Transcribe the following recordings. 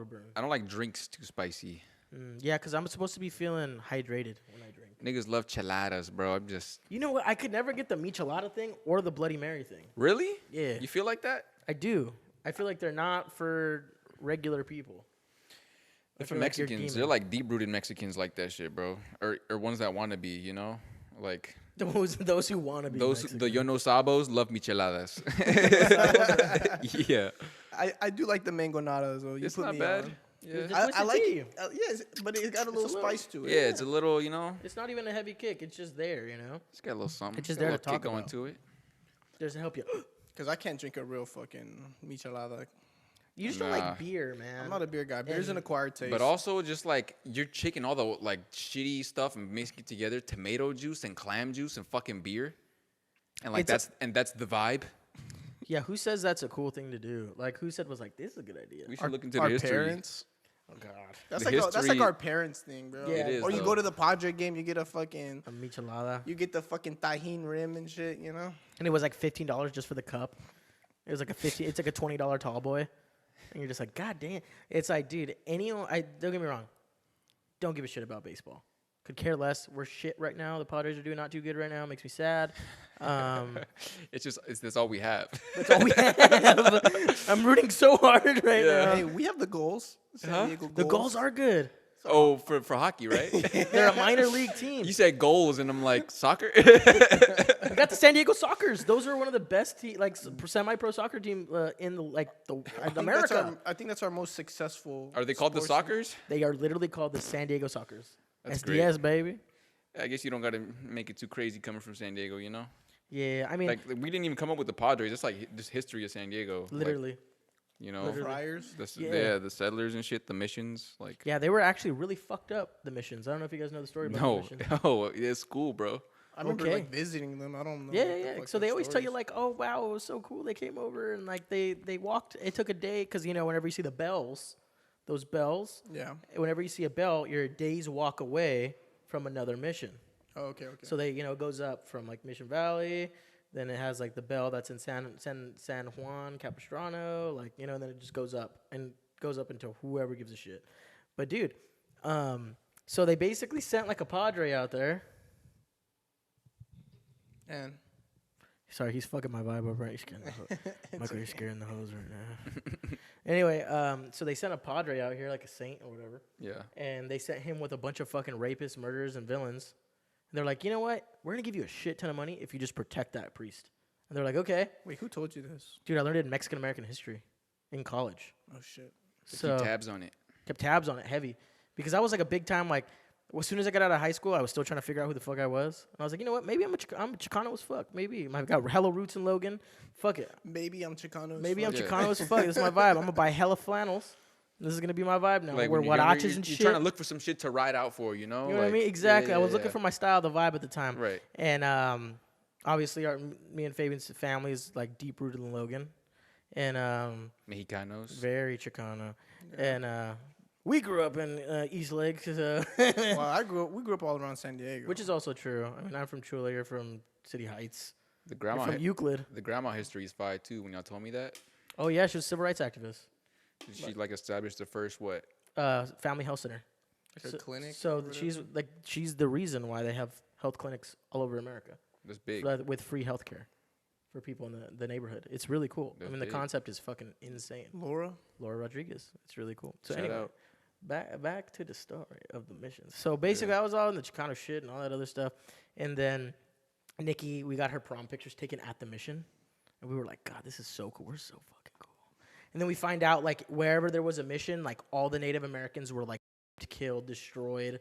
it'll burn. I don't like drinks too spicy. Yeah, because I'm supposed to be feeling hydrated when I drink. Niggas love cheladas, bro. I'm just... You know what? I could never get the michelada thing or the Bloody Mary thing. Really? Yeah. You feel like that? I do. I feel like they're not for regular people. They're for Mexicans. They're like deep-rooted Mexicans like that shit, bro. Or ones that want to be, you know? Like... Those who want to be Mexican. The Yo No Sabos love micheladas. Yeah. I do like the mangonadas, though. It's not bad. Yeah. I like it. Yes, but it's got a little spice to it. Yeah, it's a little, you know. It's not even a heavy kick. It's just there, you know. It's got a little something. It's just got there a to little talk kick going about. to it. There's to help you. Because I can't drink a real fucking michelada. You just don't like beer, man. I'm not a beer guy. Beer's an acquired taste. But also, just like you're taking all the like shitty stuff and mixing it together, tomato juice and clam juice and fucking beer, and like that's the vibe. Yeah, who says that's a cool thing to do? Like, who said was like, this is a good idea? We should look into our the history. Parents. Oh God, That's the like our parents thing, bro. Yeah, it is, or you though. go to the Padre game, you get a fucking michelada, you get the fucking tajin rim and shit, you know. and it was like $15 just for the cup. It was like it's like a $20 tall boy, and you're just like, God damn. It's like, dude, don't get me wrong, don't give a shit about baseball. Could care less. We're shit right now. The Padres are doing not too good right now. Makes me sad. That's all we have. That's all we have. I'm rooting so hard right now. Hey, we have the goals. San Diego The goals are good. Oh, for hockey, right? They're a minor league team. You said goals, and I'm like, soccer? We got the San Diego Sockers. Those are one of the best semi-pro soccer team in America. I think that's our most successful. Are they called the Sockers? They are literally called the San Diego Sockers. That's SDS, baby. I guess you don't got to make it too crazy coming from San Diego, you know? Yeah, I mean, Like, we didn't even come up with the Padres. It's like just history of San Diego. literally. Like, you know? Friars. The settlers and shit, the missions. Like, Yeah, they were actually really fucked up, the missions. I don't know if you guys know the story about the missions. No, it's cool, bro. I remember like visiting them. I don't know. Yeah. So they always tell you like, oh wow, it was so cool. They came over and like they walked. It took a day because you know whenever you see the bells, those bells. Yeah. Whenever you see a bell, you're a day's walk away from another mission. Oh, okay. So they it goes up from like Mission Valley. Then it has like the bell that's in San Juan Capistrano, like and then it just goes up until whoever gives a shit. But dude, so they basically sent like a Padre out there. And sorry, he's fucking my vibe up right. He's scaring the Michael, you're scaring the hose right now. Anyway, so they sent a Padre out here like a saint or whatever. Yeah. And they sent him with a bunch of fucking rapists, murderers, and villains. And they're like, you know what? We're going to give you a shit ton of money if you just protect that priest. And they're like, okay. wait, who told you this? Dude, I learned it in Mexican-American history in college. Oh, shit. So keep tabs on it. Kept tabs on it heavy. Because I was like a big time, like, as soon as I got out of high school, I was still trying to figure out who the fuck I was. And I was like, you know what? Maybe I'm Chicano as fuck. Maybe. I've got hella roots in Logan. Fuck it. Maybe I'm Chicano as Maybe fuck. I'm Chicano as fuck. This is my vibe. I'm going to buy hella flannels. This is going to be my vibe now. Like Wear huaraches and shit. You're trying to look for some shit to ride out for, you know? You know what I mean? Exactly. I was looking for my style, the vibe at the time. Right. And obviously, me and Fabian's family is like deep rooted in Logan. And Mexicanos. very Chicano. Yeah. And we grew up in East Lake. Well, we grew up all around San Diego. Which is also true. I mean, I'm from Chula. You're from City Heights. The grandma You're from Euclid. The grandma history is fire too. When y'all told me that. Oh yeah, she was a civil rights activist. She like established the first what? Family health center. Like a clinic. So she's the reason why they have health clinics all over America. That's big. With free health care for people in the neighborhood. It's really cool. That's I mean, big. the concept is fucking insane. Laura Rodriguez. It's really cool. So Shout anyway, out. back to the story of the missions. So basically, I was all in the Chicano shit and all that other stuff. And then Nikki, we got her prom pictures taken at the mission. And we were like, God, this is so cool. We're so fucking cool. And then we find out, like, wherever there was a mission, like, all the Native Americans were, like, killed, destroyed,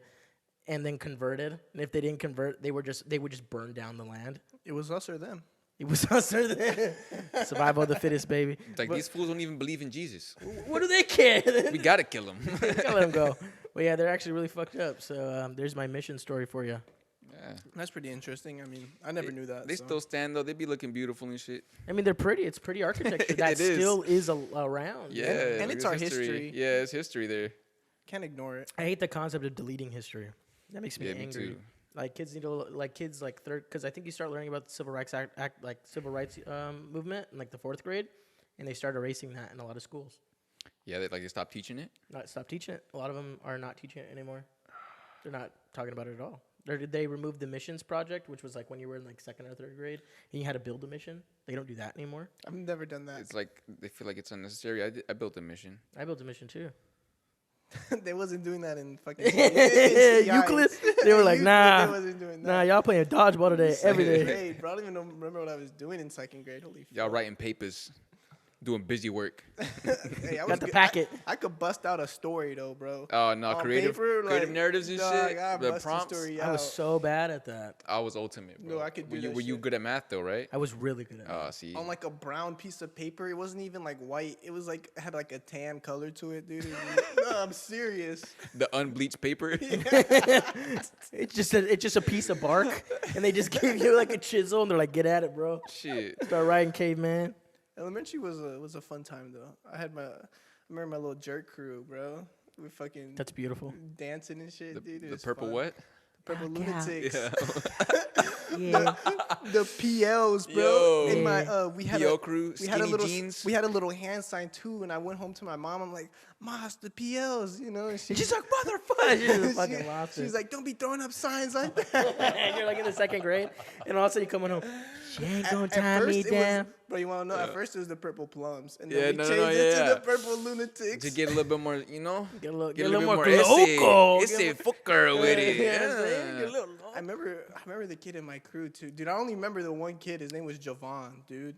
and then converted. And if they didn't convert, they would just burn down the land. It was us or them. It was us or them. Survival of the fittest, baby. It's like these fools don't even believe in Jesus. What do they care? We gotta kill them. Gotta let them go. But yeah, they're actually really fucked up. So there's my mission story for you. Yeah. That's pretty interesting. I mean, I never knew that. They still stand though. They be looking beautiful and shit. I mean, they're pretty. It's pretty architecture that still is around. Yeah, and it's our history. Yeah, it's history there. Can't ignore it. I hate the concept of deleting history. That makes me angry. Me too. Like kids need to third, because I think you start learning about the civil rights movement in like the 4th grade, and they start erasing that in a lot of schools. Yeah, they stopped teaching it. Not stop teaching it. A lot of them are not teaching it anymore. They're not talking about it at all. They removed the missions project, which was like when you were in like 2nd or 3rd grade and you had to build a mission. They don't do that anymore. I've never done that. It's like they feel like it's unnecessary. I built a mission. I built a mission too. They wasn't doing that in fucking Euclid. They were like, nah, They wasn't doing that. nah, y'all playing dodgeball today every day. Grade, bro. I don't even remember what I was doing in 2nd grade. Holy Y'all fuck. writing papers, doing busy work. Hey, I Got was the good. packet. I could bust out a story though, bro. Oh no, On creative paper, like, narratives and dog, shit. I The bust a prompts. story I was out. so bad at that. I was ultimate, bro. No, I could do that Were you shit. good at math though, right? I was really good at Oh, that. see. On like a brown piece of paper. It wasn't even like white. It was like had like a tan color to it, dude. No, I'm serious. The unbleached paper. It's just a piece of bark, and they just give you like a chisel, and they're like, "Get at it, bro." Shit. Start writing caveman. Elementary was a fun time though. I remember my little jerk crew, bro. We fucking That's beautiful. dancing and shit, dude. It The was purple fun. what? Purple Knock out. lunatics. Yeah. The PLs, bro. Yo. In my we had PL a crew, we had a skinny little jeans. we had a little hand sign too, and I went home to my mom. I'm like, "Ma, it's the PLs," you know. And And she's like, "Motherfucker!" She just fucking she- lost she's it. like, "Don't be throwing up signs like that." And you're like in the 2nd grade, and all of a sudden you coming home. She ain't gonna At tie me first, down. bro, you want to know? At first, it was the purple plums, and Yeah, then we no, changed it yeah. to the purple lunatics. To get a little bit more, you know? Get a little, Get a little bit more loco. esse fucker with it. You know what I'm saying? Get a Yeah. little I remember the kid in my crew too, dude. I only remember the one kid. His name was Javon, dude.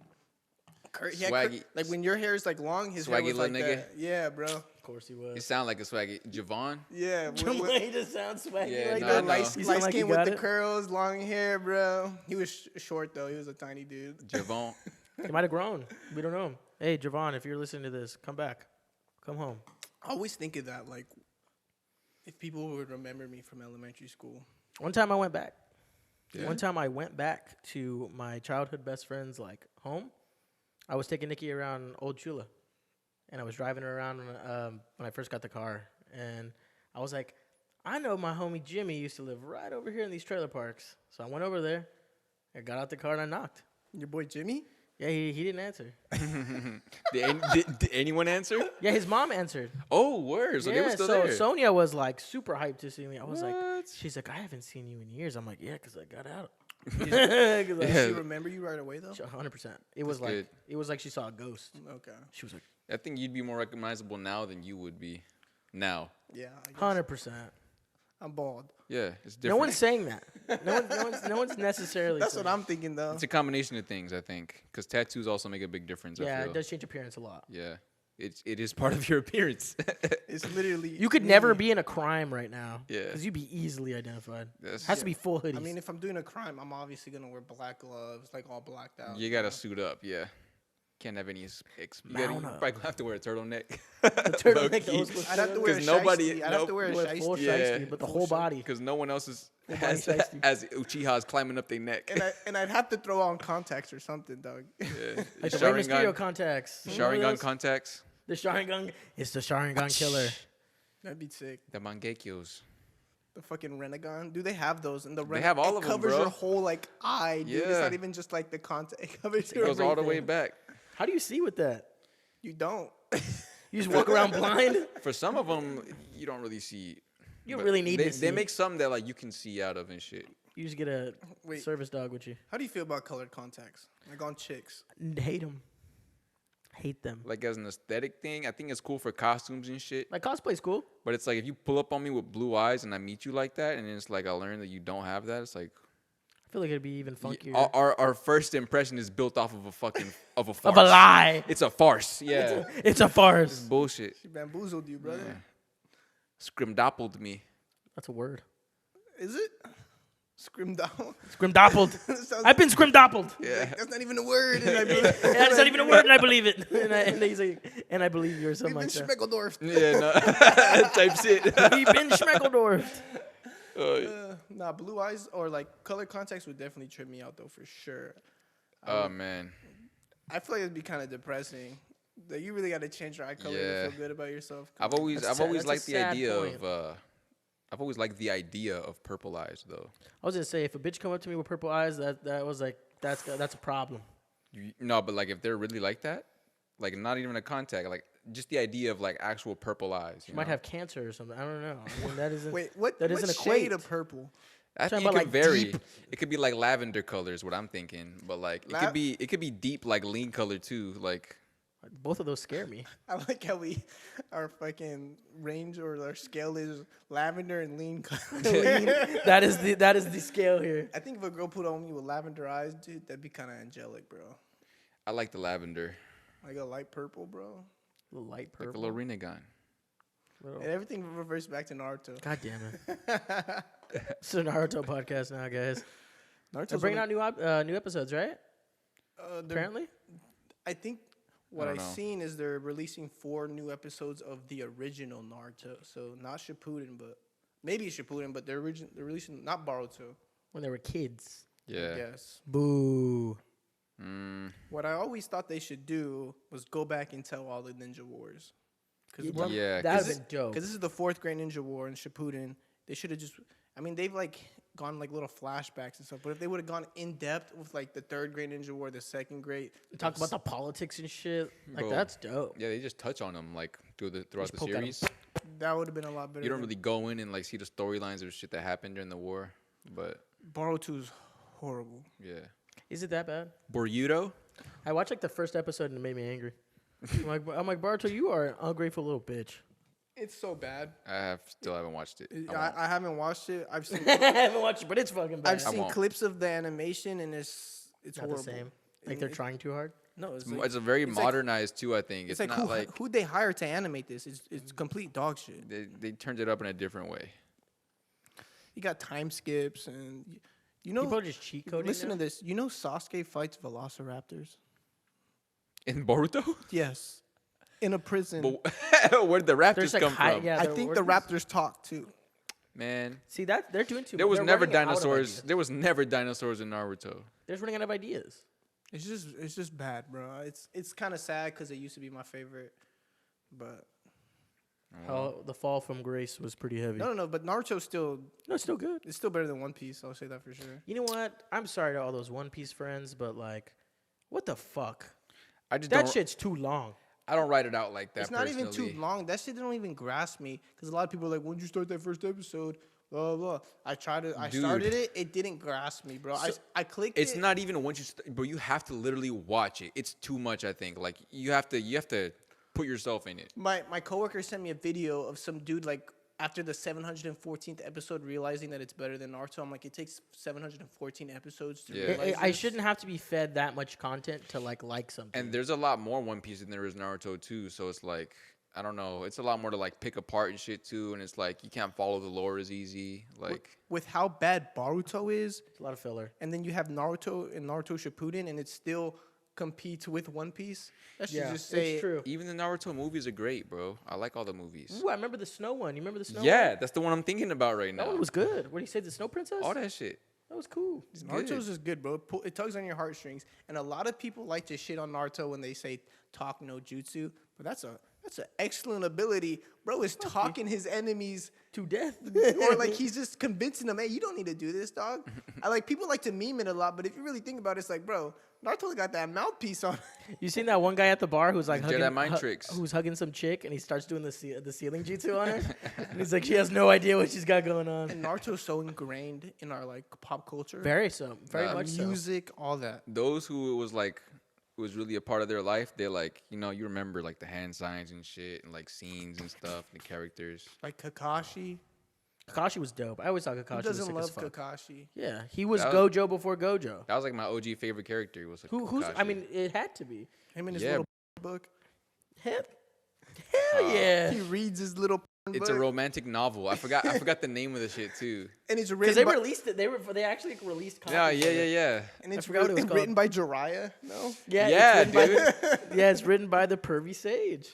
He had Swaggy. like when your hair is like long, his hair Swaggy was like little nigga? that. Yeah, bro. Of course he You was. sound like a swaggy. Javon? Yeah. He just sounds swaggy Yeah, like no, that. I know. light You skin sound like you with got the it. curls, long hair, bro. He was short though. He was a tiny dude. Javon. He might have grown. We don't know. Hey, Javon, if you're listening to this, come back. Come home. I always think of that, like, if people would remember me from elementary school. One time I went back. Yeah. One time I went back to my childhood best friend's like home. I was taking Nikki around Old Chula, and I was driving her around when I first got the car, and I was like, I know my homie Jimmy used to live right over here in these trailer parks. So I went over there, I got out the car and I knocked. Your boy Jimmy? Yeah, he didn't answer. Did anyone answer? Yeah, his mom answered. Oh, word. So they were still so there. Sonia was like super hyped to see me. I was like, What? she's like, I haven't seen you in years. I'm like, yeah, because I got out. Did Yeah. she remember you right away though? 100%. It was That's like good. she saw a ghost. Okay. She was like, I think you'd be more recognizable now than you would be now. Yeah. I guess. 100%. I'm bald. Yeah, it's different. No one's saying that. No one's necessarily. That's saying what I'm thinking though. It's a combination of things, I think, because tattoos also make a big difference. Yeah, I it feel. does change appearance a lot. Yeah, it is part of your appearance. It's literally. You could never be in a crime right now. Yeah. Because you'd be easily identified. That's- Has to be full hoodies. I mean, if I'm doing a crime, I'm obviously gonna wear black gloves, like all blacked out. You gotta suit up. Yeah, can't have any. You Mount you up. probably have to wear a turtleneck. the turtleneck, low-key. the old school I'd have to wear a 'Cause nobody- shiesty. I'd have to wear a Wear full shiesty. Yeah. shiesty, but the whole body. Because no one else is Full body has, shiesty. as Uchiha's climbing up their neck. And I'd have to throw on contacts or something, dog. Yeah. Like the Rey Mysterio Sharingan, contacts. Remember Sharingan those? contacts. The Sharingan. It's the Sharingan killer. That'd be sick. The Mangekyos. The fucking Renegon. Do they have those? And the They have all it of 'em, covers bro. your whole like eye, dude. It's Yeah. not even just like the contact. It covers It your goes all the way everything. back. How do you see with that? You don't. You just walk around blind? For some of them, you don't really see. You don't but really need they, to They see. make some that like you can see out of and shit. You just get a Wait. service dog with you. How do you feel about colored contacts? Like on chicks. Hate them. Hate them. Like as an aesthetic thing, I think it's cool for costumes and shit. Like cosplay's cool. But it's like if you pull up on me with blue eyes and I meet you like that, and then it's like I learn that you don't have that. It's like I feel like it'd be even funkier. our first impression is built off of a fucking of a farce. Of a lie. It's a farce. Yeah, It's a farce. bullshit. She bamboozled you, brother. Scrimdoppled me. That's a word. Is it? Scrimdown. Scrimdoppled. Sounds- I've been scrimdoppled. Yeah. That's not even a word. And Yeah, it's not even a word, and I believe it. And he's like, and I believe you or something We've been like that. Schmeckeldorf. Yeah, no. Type shit. We've been Schmeckeldorf. Nah, blue eyes or like color contacts would definitely trip me out though for sure. Oh man. I feel like it'd be kind of depressing. That you really got to change your eye color Yeah. to feel good about yourself. I've always That's sad. That's a liked the sad idea point. of I've always liked the idea of purple eyes though. I was gonna say, if a bitch come up to me with purple eyes, that was like, that's a problem. No, but like if they're really like that, like not even a contact, like just the idea of like actual purple eyes. She might have cancer or something. I don't know. I mean, that isn't. Wait, what? That What doesn't shade equate. of purple? I talking think it about, could like, vary. deep- It could be like lavender colors, what I'm thinking, but like it could be deep like lean color too. Like Both of those scare me. I like how our fucking range or our scale is lavender and lean color. That is the scale here. I think if a girl put on me with lavender eyes, dude, that'd be kind of angelic, bro. I like the lavender, Like a light purple, bro. A little light like a purple. little Rinnegan. Little- And everything reverts back to Naruto. God damn it. It's a Naruto podcast now, guys. They're Naruto's bringing only- out new episodes, right? they're- Apparently. I think what don't I've know. seen is they're releasing 4 new episodes of the original Naruto. So not Shippuden, but maybe Shippuden, but they're releasing not Boruto. When they were kids. Yeah. Yes. Boo. What I always thought they should do was go back and tell all the Ninja Wars. Yeah, That 'cause would have been dope. Because this is the 4th Great Ninja War in Shippuden. They should have just. I mean, they've like gone like little flashbacks and stuff. But if they would have gone in depth with like the 3rd Great Ninja War, the 2nd Great, Talk about the politics and shit. Like, Bro. that's dope. Yeah, they just touch on them like throughout Just the poke at 'em. series. that would have been a lot better. You don't than- really go in and like see the storylines of shit that happened during the war, but Boruto's horrible. yeah. Is it that bad? Boruto? I watched like the first episode and it made me angry. I'm like, Barto, you are an ungrateful little bitch. It's so bad. Still haven't watched it. I haven't watched it. I've seen I haven't watched it, but it's fucking bad. I've seen won't. clips of the animation and it's Not horrible. the same. Like they're trying too hard. No, it's It's a very like- modernized too. I think it's it's, like not like who'd they hire to animate this? It's complete dog shit. they turned it up in a different way. You got time skips and you know. People are just cheat coding. Listen now? to this. You know Sasuke fights velociraptors. In Boruto? Yes, in a prison. But where'd the Raptors There's like come high, from? yeah. I they're think the organs. Raptors talk too. Man, See that they're doing too. there was they're never running out of dinosaurs. ideas. There was never dinosaurs in Naruto. They're just running out of ideas. It's just bad, bro. It's kind of sad because it used to be my favorite, but How the fall from grace was pretty heavy. no. But Naruto's still No, it's still good. it's still better than One Piece. I'll say that for sure. You know what? I'm sorry to all those One Piece friends, but like, what the fuck? I just That don't. shit's too long. I don't write it out like that. It's not even personally. too long. That shit don't even grasp me because a lot of people are like, "When did you start that first episode?" Blah blah. I Dude. started it. It didn't grasp me, bro. So, I clicked. It's it. not even once but you have to literally watch it. It's too much. I think like you have to put yourself in it. My coworker sent me a video of some dude like after the 714th episode realizing that it's better than Naruto. I'm like, it takes 714 episodes to Yeah. realize I this? shouldn't have to be fed that much content to like something. And there's a lot more One Piece than there is Naruto too. So it's like I don't know. It's a lot more to like pick apart and shit too. And it's like you can't follow the lore as easy. Like with how bad Boruto is, It's a lot of filler. and then you have Naruto and Naruto Shippuden, and it still competes with One Piece. That should Yeah, just say it's true. even the Naruto movies are great, bro. I like all the movies. Ooh, I remember the snow one. You remember the snow one? Yeah, that's the one I'm thinking about right That now. one was good. What do you say, the Snow Princess? All that shit. That was cool. Naruto's is good, bro. It tugs on your heartstrings, and a lot of people like to shit on Naruto when they say talk no jutsu, but that's an excellent ability, bro. Is talking his enemies To death. or like he's just convincing them, hey, you don't need to do this, dog. I like people like to meme it a lot, but if you really think about it, it's like, bro, Naruto got that mouthpiece on. You seen that one guy at the bar who's like Jedi hugging, mind tricks. who's hugging some chick and he starts doing the ceiling jutsu on her, and he's like, she has no idea what she's got going on. And Naruto's so ingrained in our like pop culture, Very much so. music, all that. Those who it was really a part of their life, they're like, you know, you remember like the hand signs and shit and like scenes and stuff, the characters. Like Kakashi. Kakashi was dope. I always thought Who Kakashi was doesn't sick love as fuck. Kakashi? Yeah, he was That was- Gojo before Gojo. That was like my OG favorite character. Was like Who's? I Kakashi. mean, it had to be. Him and his Yeah. little book. Hell yeah. He reads his little It's book, a romantic novel. I forgot the name of the shit too. and it's Because written they by, released it. They actually released. Yeah, copies yeah, of yeah, it. yeah. and it's forgot what it was written by Jiraiya. No, Yeah, Yeah, it's written by, yeah, it's written by the pervy sage.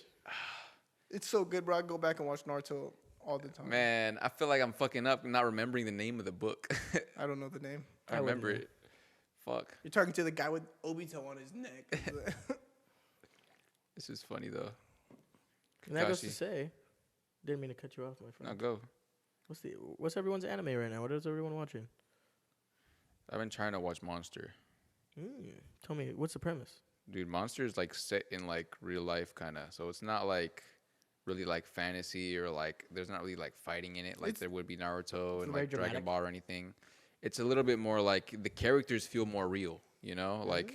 it's so good, bro. I go back and watch Naruto all the time. Man, I feel like I'm fucking up not remembering the name of the book. I don't know the name. I remember it. Fuck. You're talking to the guy with Obito on his neck. This is funny though. And that goes to Kakashi. say, didn't mean to cut you off, my friend. Now go. What's everyone's anime right now? What is everyone watching? I've been trying to watch Monster. Tell me, what's the premise? Dude, Monster is like set in like real life kind of. So it's not like really like fantasy or like there's not really like fighting in it like there would be Naruto and very like Dragon dramatic. Ball or anything. It's a little bit more like the characters feel more real, you know? Like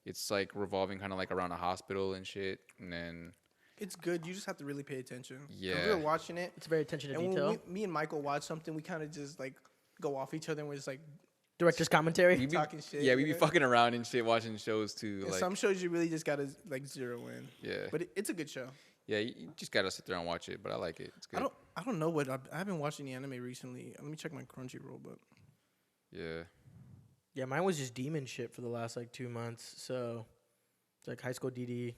it's like revolving kind of like around a hospital and shit. And then It's good. You just have to really pay attention. 'Cause Yeah. we were watching it, It's very attention to and detail. when me and Michael watch something, we kind of just like go off each other, and we're just like Director's commentary. we be, talking shit, yeah, we you be know? fucking around and shit watching shows too. and Like some shows you really just gotta like zero in. yeah. But it's a good show. Yeah, you just gotta sit there and watch it, but I like it. It's good. I don't know what I haven't watched any anime recently. Let me check my Crunchyroll, but Yeah. Yeah, mine was just demon shit for the last like 2 months. So it's like High School DD.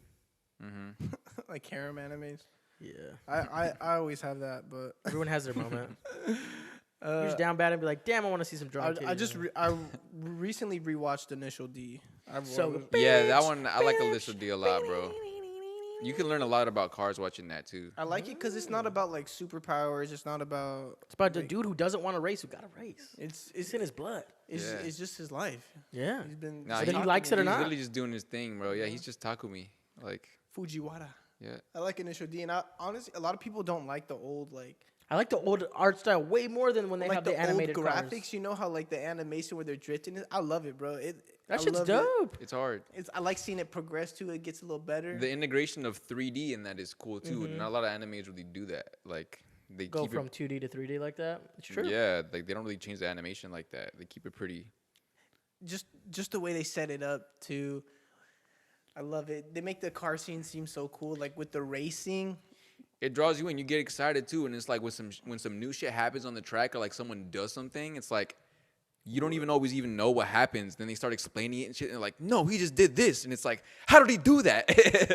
Mm-hmm. like harem animes. Yeah, I always have that, but everyone has their moment. You're just down bad and be like, damn, I want to see some drama. I recently rewatched Initial D. So Yeah, that one I like Alyssa D a lot, bro. You can learn a lot about cars watching that too. I like it because it's not about like superpowers. It's not about. It's about the like, dude who doesn't want to race, who got to race. It's It's in his blood. it's, Yeah. it's just his life. Yeah. He's been. Nah, Whether he likes it or He's not. literally just doing his thing, bro. Yeah, he's just Takumi. Like, Fujiwara. yeah. I like Initial D, and honestly, a lot of people don't like the old like I like the old art style way more than when they have the animated old cars. graphics. You know how like the animation where they're drifting. I love it, bro. That I shit's love it. dope. It's hard. I like seeing it progress too. It gets a little better. The integration of 3D in that is cool too. Not a lot of animes really do that. Like they Go keep from it, 2D to 3D like that. It's true. Yeah, like they don't really change the animation like that. They keep it pretty. just the way they set it up too. I love it. They make the car scene seem so cool, like with the racing. It draws you in. You get excited too, and it's like when some new shit happens on the track or like someone does something, it's like you don't even always even know what happens. Then they start explaining it and shit, and they're like, "No, he just did this," and it's like, "How did he do that?"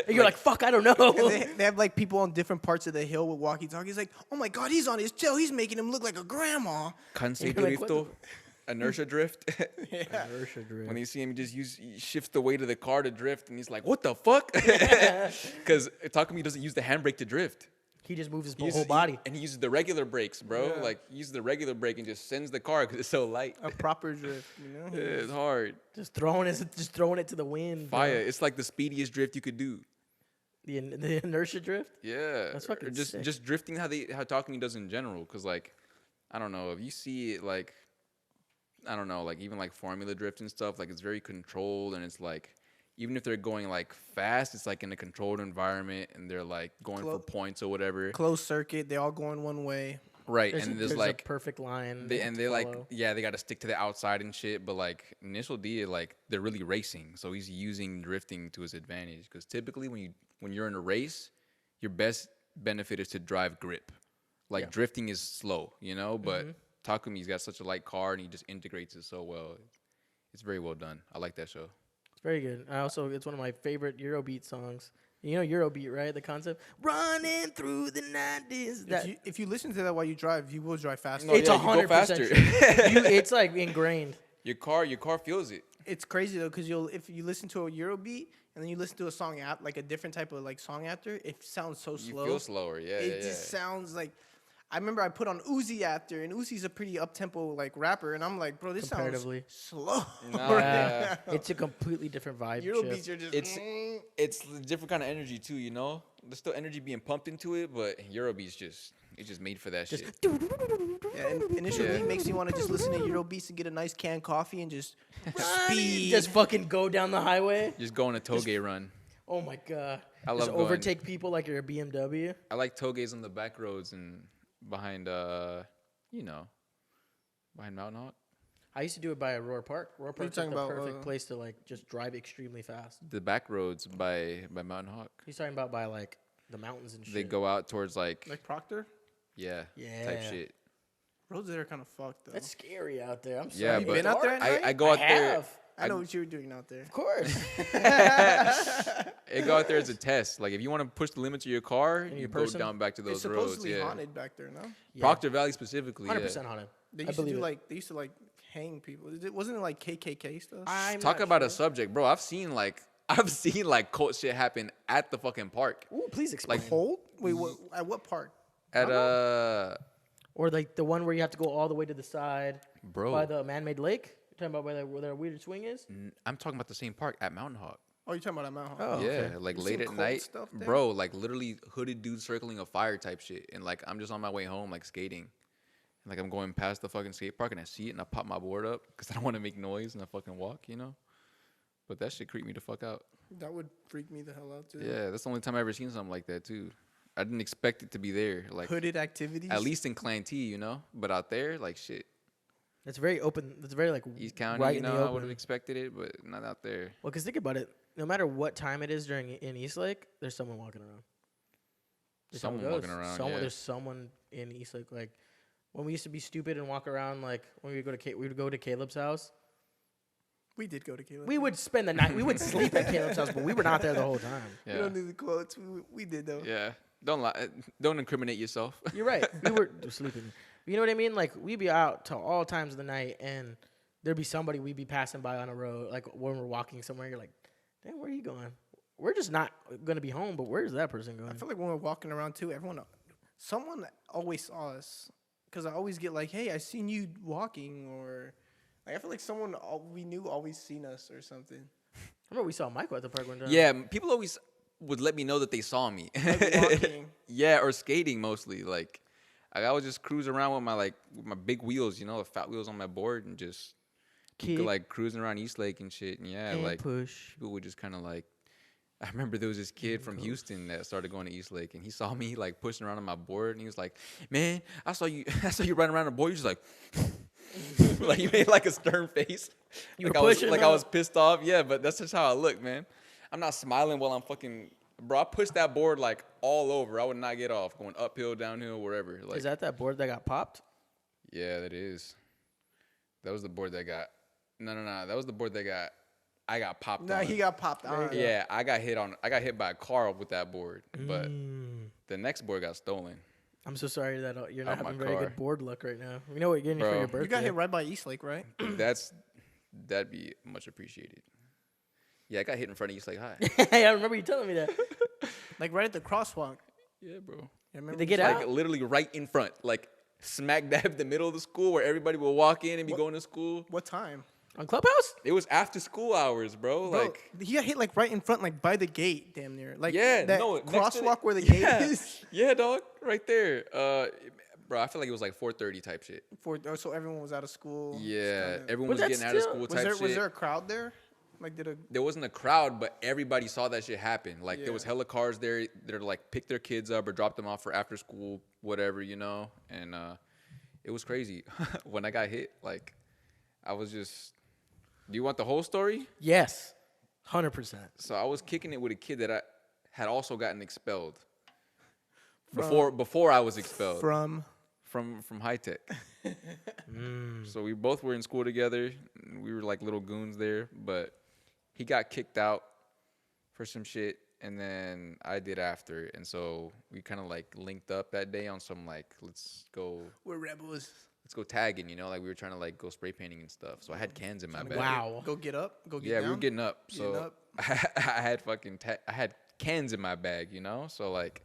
And you're like, fuck, I don't know. They have like people on different parts of the hill with walkie-talkies. Like, oh my god, he's on his tail. He's making him look like a grandma. Kansei You're like, what drifto, inertia drift. Inertia drift. When you see him, he shifts the weight of the car to drift, and he's like, "What the fuck?" Because Takumi doesn't use the handbrake to drift. He just moves his He uses- whole body. and he uses the regular brakes, bro. Yeah. Like he uses the regular brake and just sends the car because it's so light. A proper drift, you know. Yeah, it's hard. Just throwing it to the wind. bro. Fire. It's like the speediest drift you could do. The inertia drift. Yeah, That's fucking or just sick. just drifting how Takumi does in general. Because like, I don't know if you see it like, I don't know, like even like formula drift and stuff. Like it's very controlled and it's like. Even if they're going like fast, it's like in a controlled environment and they're like going for points or whatever. Closed circuit. They all going one way. Right, and there's like a perfect line. they like follow. yeah they got to stick to the outside and shit. But like Initial D, like they're really racing, so he's using drifting to his advantage. Because typically when you're in a race, your best benefit is to drive grip. Like drifting is slow, you know. But Takumi's got such a light car and he just integrates it so well. It's very well done. I like that show. Very good. It's one of my favorite Eurobeat songs. You know Eurobeat, right? The concept, running through the 90s. If you listen to that while you drive, you will drive faster. No, It's yeah, you go 100% faster. true. It's like ingrained. Your car feels it. It's crazy though, because if you listen to a Eurobeat and then you listen to a song like a different type of like song after, it sounds so You slow. feel slower, yeah. It just sounds like. I remember I put on Uzi after, and Uzi's a pretty up tempo like rapper, and I'm like, bro, this sounds Comparatively. slow. Nah. It's a completely different vibe. Eurobeats shift. are just. It's a different kind of energy too, you know. There's still energy being pumped into it, but Eurobeats it's just made for that shit. Yeah, and initially it makes me want to just listen to Eurobeats and get a nice canned coffee and just speed. Just fucking go down the highway. Just go on a toge run. Oh my god. I Just love going- overtake people like you're a BMW. I like toges on the back roads and behind behind Mountain Hawk. I used to do it by Aurora Park. Aurora you Park's like talking the about, perfect place to like just drive extremely fast. The back roads by Mountain Hawk. He's talking about by like the mountains and shit. They go out towards like Proctor. yeah Yeah. type shit. Roads there are kind of fucked though. That's scary out there. I'm sorry. Yeah, you but been out there at night? I go out there. have. I know what you were doing out there. Of course. I go out there as a test. Like if you want to push the limits of your car, In you go person? down back to It's those roads. supposedly Yeah. haunted back there, no? Yeah. Proctor Valley specifically. 100% Yeah. haunted. They I used to believe do it. they used to hang people. Wasn't it like KKK stuff? I'm Talk not about sure. a subject, bro. I've seen like cult shit happen at the fucking park. Ooh, please explain. Like Hold? Wait, what? At what park? At Or like the one where you have to go all the way to the side bro. by the man-made lake. You're talking about where that weird swing is? I'm talking about the same park at Mountain Hawk. Oh, you're talking about that mountain? Oh, yeah, okay. like You late seen at cold night, stuff there? bro. Like literally hooded dudes circling a fire type shit, and like I'm just on my way home, like skating, and like I'm going past the fucking skate park, and I see it, and I pop my board up because I don't want to make noise, and I fucking walk, you know. But that shit creeped me the fuck out. That would freak me the hell out too. Yeah, that's the only time I ever seen something like that too. I didn't expect it to be there, like Hooded activities. at least in Clan T, you know. But out there, like shit, It's very open. It's very like East County, right you in the know, I would open. have expected it, but not out there. Well, because think about it. No matter what time it is during in Eastlake, there's someone walking around. That's how it Someone walking goes. around, Someone, yeah. There's someone in Eastlake. Like when we used to be stupid and walk around, like when we would we would go to Caleb's house. We did go to Caleb. We would spend the night. We would sleep at Caleb's house, but we were not there the whole time. We Yeah, don't need the quotes. We did though. yeah. Don't lie. Don't incriminate yourself. You're right. We were sleeping. You know what I mean? Like we'd be out till all times of the night, and there'd be somebody we'd be passing by on a road, like when we're walking somewhere. You're like, "Damn, where are you going?" We're just not gonna be home, but where's that person going? I feel like when we're walking around too, someone always saw us, because I always get like, "Hey, I seen you walking," or like I feel like someone we knew always seen us or something. I remember we saw Michael at the park one time. Yeah, people always would let me know that they saw me. Like walking. Yeah, or skating mostly. Like I would just cruise around with my big wheels, you know, the fat wheels on my board, and just Kick like cruising around Eastlake and shit. And yeah, and like push. people would just kind of like. I remember there was this kid from Houston that started going to Eastlake, and he saw me like pushing around on my board, and he was like, "Man, I saw you running around the board." He was like, like you made like a stern face. You like were I was pushing like I up. was pissed off. Yeah, but that's just how I look, man. I'm not smiling while I'm fucking. Bro, I pushed that board like all over. I would not get off, going uphill, downhill, wherever. Like, Is that board that got popped? yeah, that is. That was the board that got. No. That was the board that got. I got popped. Nah, on. he got popped on. Yeah, I got hit by a car with that board, but Mm. the next board got stolen. I'm so sorry that you're not Out my having very car. good board luck right now. We know what you're getting for Bro. your birthday. You got hit right by Eastlake, right? That'd be much appreciated. Yeah, I got hit in front of Eastlake High. I remember you telling me that. Like right at the crosswalk. Yeah, bro. You remember they get you- out? Like literally right in front, like smack dab the middle of the school where everybody will walk in and be going to school. What time? On Clubhouse? It was after school hours, bro. Bro, Like, he got hit like right in front, like by the gate, damn near. Like yeah, that no, next to crosswalk where the gate yeah, is. Yeah, dog, right there. Bro, I feel like it was like 4:30 type shit. So everyone was out of school. Yeah, Kinda- everyone But was that's getting out of still- school Was type there shit. was there a crowd there? Like There wasn't a crowd, but everybody saw that shit happen. Like there was Yeah. hella cars there that like pick their kids up or drop them off for after school, whatever, you know. And it was crazy. When I got hit, like I was just. Do you want the whole story? Yes. 100%. So I was kicking it with a kid that I had also gotten expelled From- before I was expelled from from high tech. So we both were in school together. And we were like little goons there, but he got kicked out for some shit, and then I did after. And so we kind of like linked up that day on some like let's go tagging, you know, like we were trying to like go spray painting and stuff. So I had cans in my bag. Wow. Go get up. Go get Yeah, down. we were getting up. Getting So up. I had fucking I had cans in my bag, you know. So like,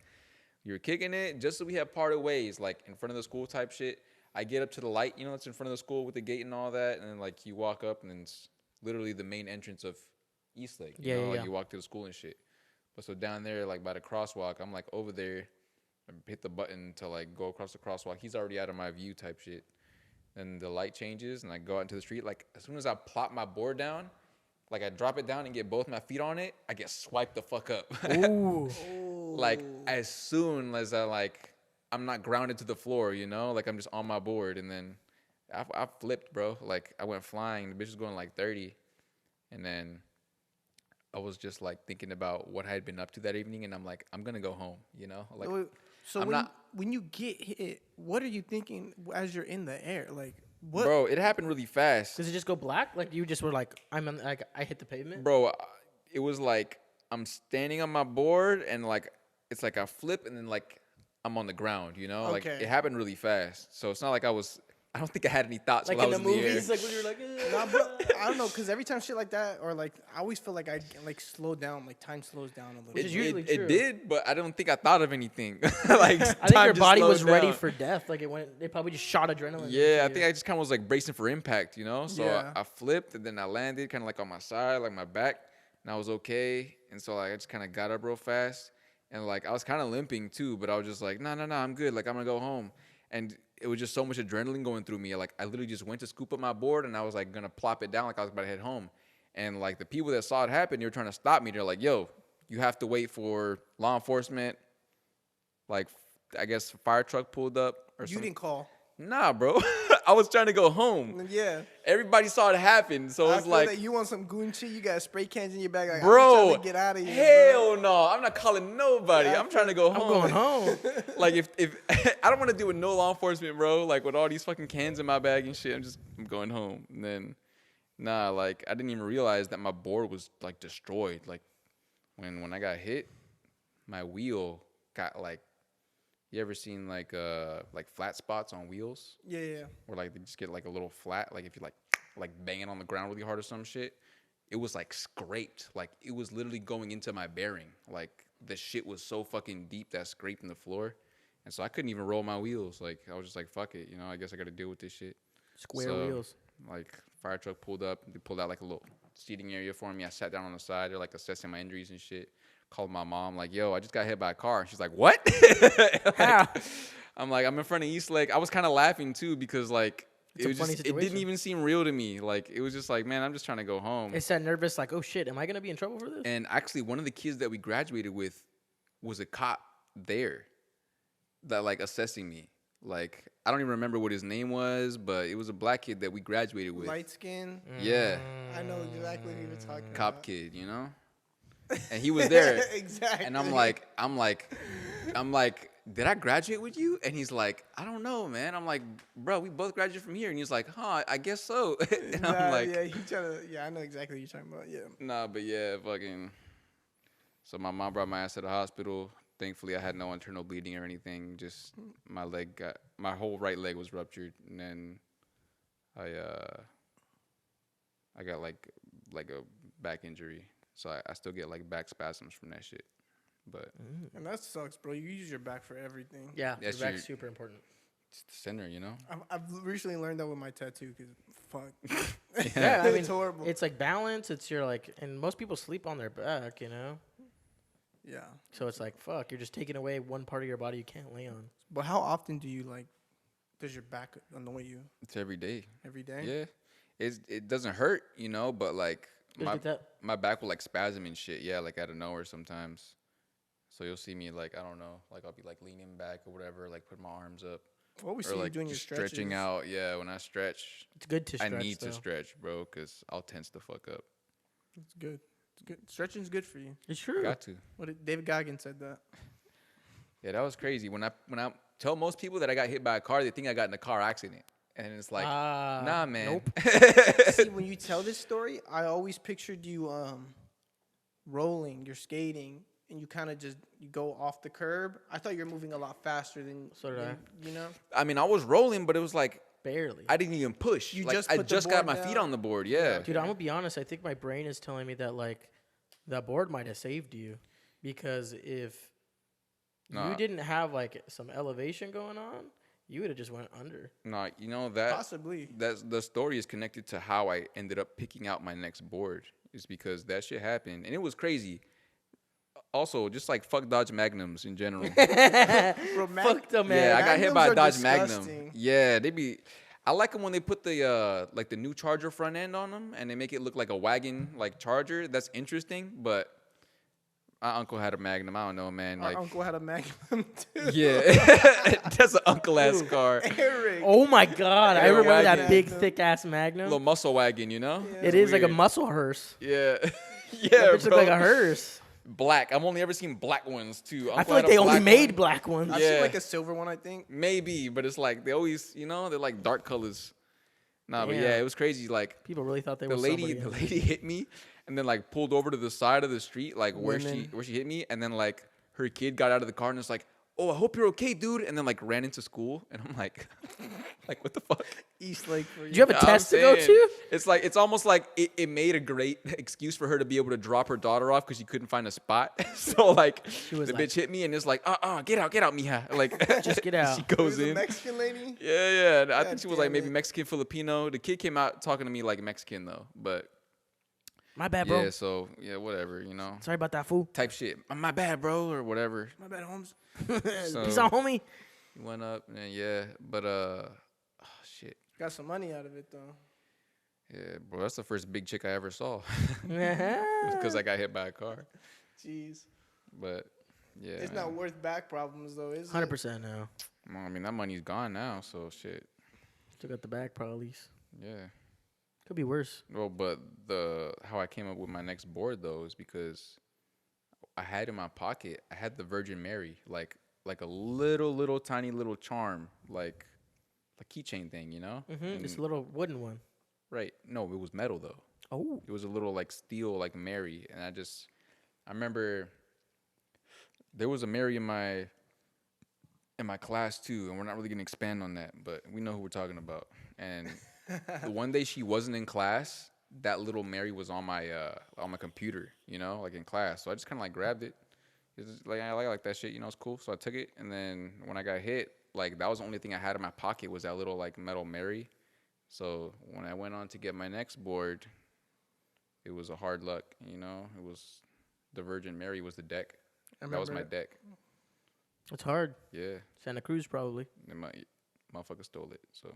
you were kicking it just so we had parted ways, like in front of the school type shit. I get up to the light, you know, it's in front of the school with the gate and all that, and then like you walk up, and then it's literally the main entrance of Eastlake. You know, like you walk to the school and shit. But so down there, like by the crosswalk, I'm like over there, I hit the button to like go across the crosswalk. He's already out of my view type shit. Then the light changes, and I go out into the street. Like as soon as I plop my board down, like I drop it down and get both my feet on it, I get swiped the fuck up. Ooh. Like as soon as I'm not grounded to the floor, you know, like I'm just on my board, and then I flipped, bro. Like I went flying. The bitch was going like 30, and then I was just like thinking about what I had been up to that evening, and I'm like, I'm gonna go home, you know, like. So I'm when you get hit, what are you thinking as you're in the air? Like what? Bro, it happened really fast. Does it just go black? Like you just were like, I hit the pavement? Bro, it was like I'm standing on my board, and like it's like I flip, and then like I'm on the ground, you know? Like Okay. it happened really fast. So it's not like I don't think I had any thoughts Like while in I the was in movies, the air. like when you're like, eh. Nah, bro, I don't know, cause every time shit like that, or like I always feel like I like slow down, like time slows down a little. Which bit. is usually true. It did, but I don't think I thought of anything. Like I think time your just body was slowed ready down. for death. Like they probably just shot adrenaline. Yeah, I into think you. I just kind of was like bracing for impact, you know? So Yeah. I flipped, and then I landed kind of like on my side, like my back, and I was okay. And so like I just kind of got up real fast, and like I was kind of limping too, but I was just like, no, I'm good. Like I'm gonna go home. And it was just so much adrenaline going through me. Like I literally just went to scoop up my board, and I was like gonna plop it down like I was about to head home. And like the people that saw it happen, they were trying to stop me. They're like, yo, you have to wait for law enforcement. Like I guess fire truck pulled up or something. You didn't call. Nah, bro. I was trying to go home. Yeah. Everybody saw it happen, so I it's feel like, that you want some goon shit. You got spray cans in your bag. Like, bro, I'm trying to get out of here. hell no. I'm not calling nobody. Yeah, I'm trying to go I'm home. going home. Like if I don't want to deal with no law enforcement, bro. Like with all these fucking cans in my bag and shit, I'm going home. And then, nah, like I didn't even realize that my board was like destroyed. Like when I got hit, my wheel got like. You ever seen like flat spots on wheels? Yeah. Where like they just get like a little flat, like if you like bang it on the ground really hard or some shit. It was like scraped, like it was literally going into my bearing. Like the shit was so fucking deep that scraped in the floor, and so I couldn't even roll my wheels. Like I was just like, fuck it, you know. I guess I got to deal with this shit. Square wheels. Like fire truck pulled up, they pulled out like a little seating area for me. I sat down on the side. They're like assessing my injuries and shit. Called my mom, like, yo, I just got hit by a car. She's like, what? How? I'm like, I'm in front of East Lake. I was kind of laughing too because like It's it a was funny just, it didn't situation. even seem real to me. Like it was just like, man, I'm just trying to go home. It's that nervous, like, oh shit, am I gonna be in trouble for this? And actually, one of the kids that we graduated with was a cop there that like assessing me. Like I don't even remember what his name was, but it was a black kid that we graduated with. Light skin. Yeah, I know exactly who you're talking about. cop kid, you know. And he was there. Exactly. And I'm like, did I graduate with you? And he's like, I don't know, man. I'm like, bro, we both graduated from here. And he's like, huh, I guess so. And I'm like, I know exactly what you're talking about. Yeah. nah, but yeah, fucking. So my mom brought my ass to the hospital. Thankfully, I had no internal bleeding or anything. Just my whole right leg was ruptured. And then I got like a back injury. So I still get like back spasms from that shit. But And that sucks, bro. You use your back for everything. Yeah, That's the back's your- super important. it's the center, you know? I've recently learned that with my tattoo because fuck. Yeah, I mean, It's horrible. It's like balance. It's your like, and most people sleep on their back, you know. Yeah. So it's like, fuck, you're just taking away one part of your body you can't lay on. But how often do you does your back annoy you? It's every day. Every day? Yeah. It doesn't hurt, you know, but like Just get that. my back will like spasm and shit. Yeah, like out of nowhere sometimes. So you'll see me like, I don't know, like I'll be like leaning back or whatever, like put my arms up. What we see Or you like doing your just stretches. stretching out. Yeah, when I stretch, It's good to stretch. I need though. to stretch, bro, because I'll tense the fuck up. It's good. It's good. Stretching's good for you. It's true. Got to. David Goggins said that. Yeah, that was crazy. When I tell most people that I got hit by a car, they think I got in a car accident. And it's like, nah, man. Nope. See, when you tell this story, I always pictured you rolling, you're skating, and you kind of just you go off the curb. I thought you were moving a lot faster than So did I. You know? I mean, I was rolling, but it was like Barely. I didn't even push. You like, just I put the just got board my feet down? on the board. Yeah. Dude, I'm gonna be honest. I think my brain is telling me that like that board might have saved you, because if Nah. you didn't have like some elevation going on, you would have just went under. No, you know that Possibly. that's the story is connected to how I ended up picking out my next board. Is because that shit happened and it was crazy. Also, just like fuck Dodge Magnums in general. Fuck the man. Yeah, I got hit by a Magnums Dodge are Magnum. disgusting. Yeah, they be. I like them when they put the like the new Charger front end on them and they make it look like a wagon like Charger. That's interesting, but my uncle had a Magnum. I don't know, man. Our Like, uncle had a Magnum too. yeah, that's an uncle ass car. Eric. Oh my god, I Yeah, remember wagon. that big thick ass Magnum. Little muscle wagon, you know? Yeah. It is like a weird. muscle hearse. Yeah, That yeah, bitch bro. looked like a hearse. Black. I've only ever seen black ones too. I Uncle feel had like a they only black made one. black ones. I've Yeah. seen like a silver one, I think. Maybe, but it's like they always, you know, they're like dark colors. Nah, but Yeah. yeah, it was crazy. Like People really thought they the were lady somebody. hit me and then like pulled over to the side of the street, like where Women. she hit me, and then like her kid got out of the car and was like, "Oh, I hope you're okay, dude," and then like ran into school, and I'm like, like what the fuck? East Lake for you. Do you have a Yeah, I'm test to go saying, to? It's like it's almost like it made a great excuse for her to be able to drop her daughter off because she couldn't find a spot. So like was the like- bitch hit me and it's like, get out, mija. Like Just get out. She It goes was a in. Mexican lady. Yeah. I think God she was like damn maybe it. Mexican Filipino. The kid came out talking to me like Mexican though, but My bad, bro. Yeah, so yeah, whatever, you know, Sorry about that, fool. type shit. My bad, bro, or whatever. My bad, Holmes. So- Peace out, homie. He went up, and yeah, but shit. Got some money out of it though. Yeah, bro, that's the first big chick I ever saw. Yeah. Because I got hit by a car. Jeez. But yeah, It's man. not worth back problems though, is it? 100% now. Well, I mean, that money's gone now, so shit. Still got the back probably. Yeah. Could be worse. Well, but how I came up with my next board though is because I had in my pocket, I had the Virgin Mary, like a little tiny little charm, like a keychain thing, you know? Mm-hmm. It's a little wooden one. Right. No, it was metal though. Oh. It was a little like steel, like Mary, and I remember there was a Mary in my class too, and we're not really gonna expand on that, but we know who we're talking about. And the one day she wasn't in class, that little Mary was on my computer, you know, like in class. So I just kind of like grabbed it. It's just, like I like that shit, you know, it's cool. So I took it, and then when I got hit, like that was the only thing I had in my pocket was that little like metal Mary. So when I went on to get my next board, it was a hard luck, you know. It was the Virgin Mary was the deck. That was my deck. It's hard. Yeah, Santa Cruz probably. and my motherfucker stole it. So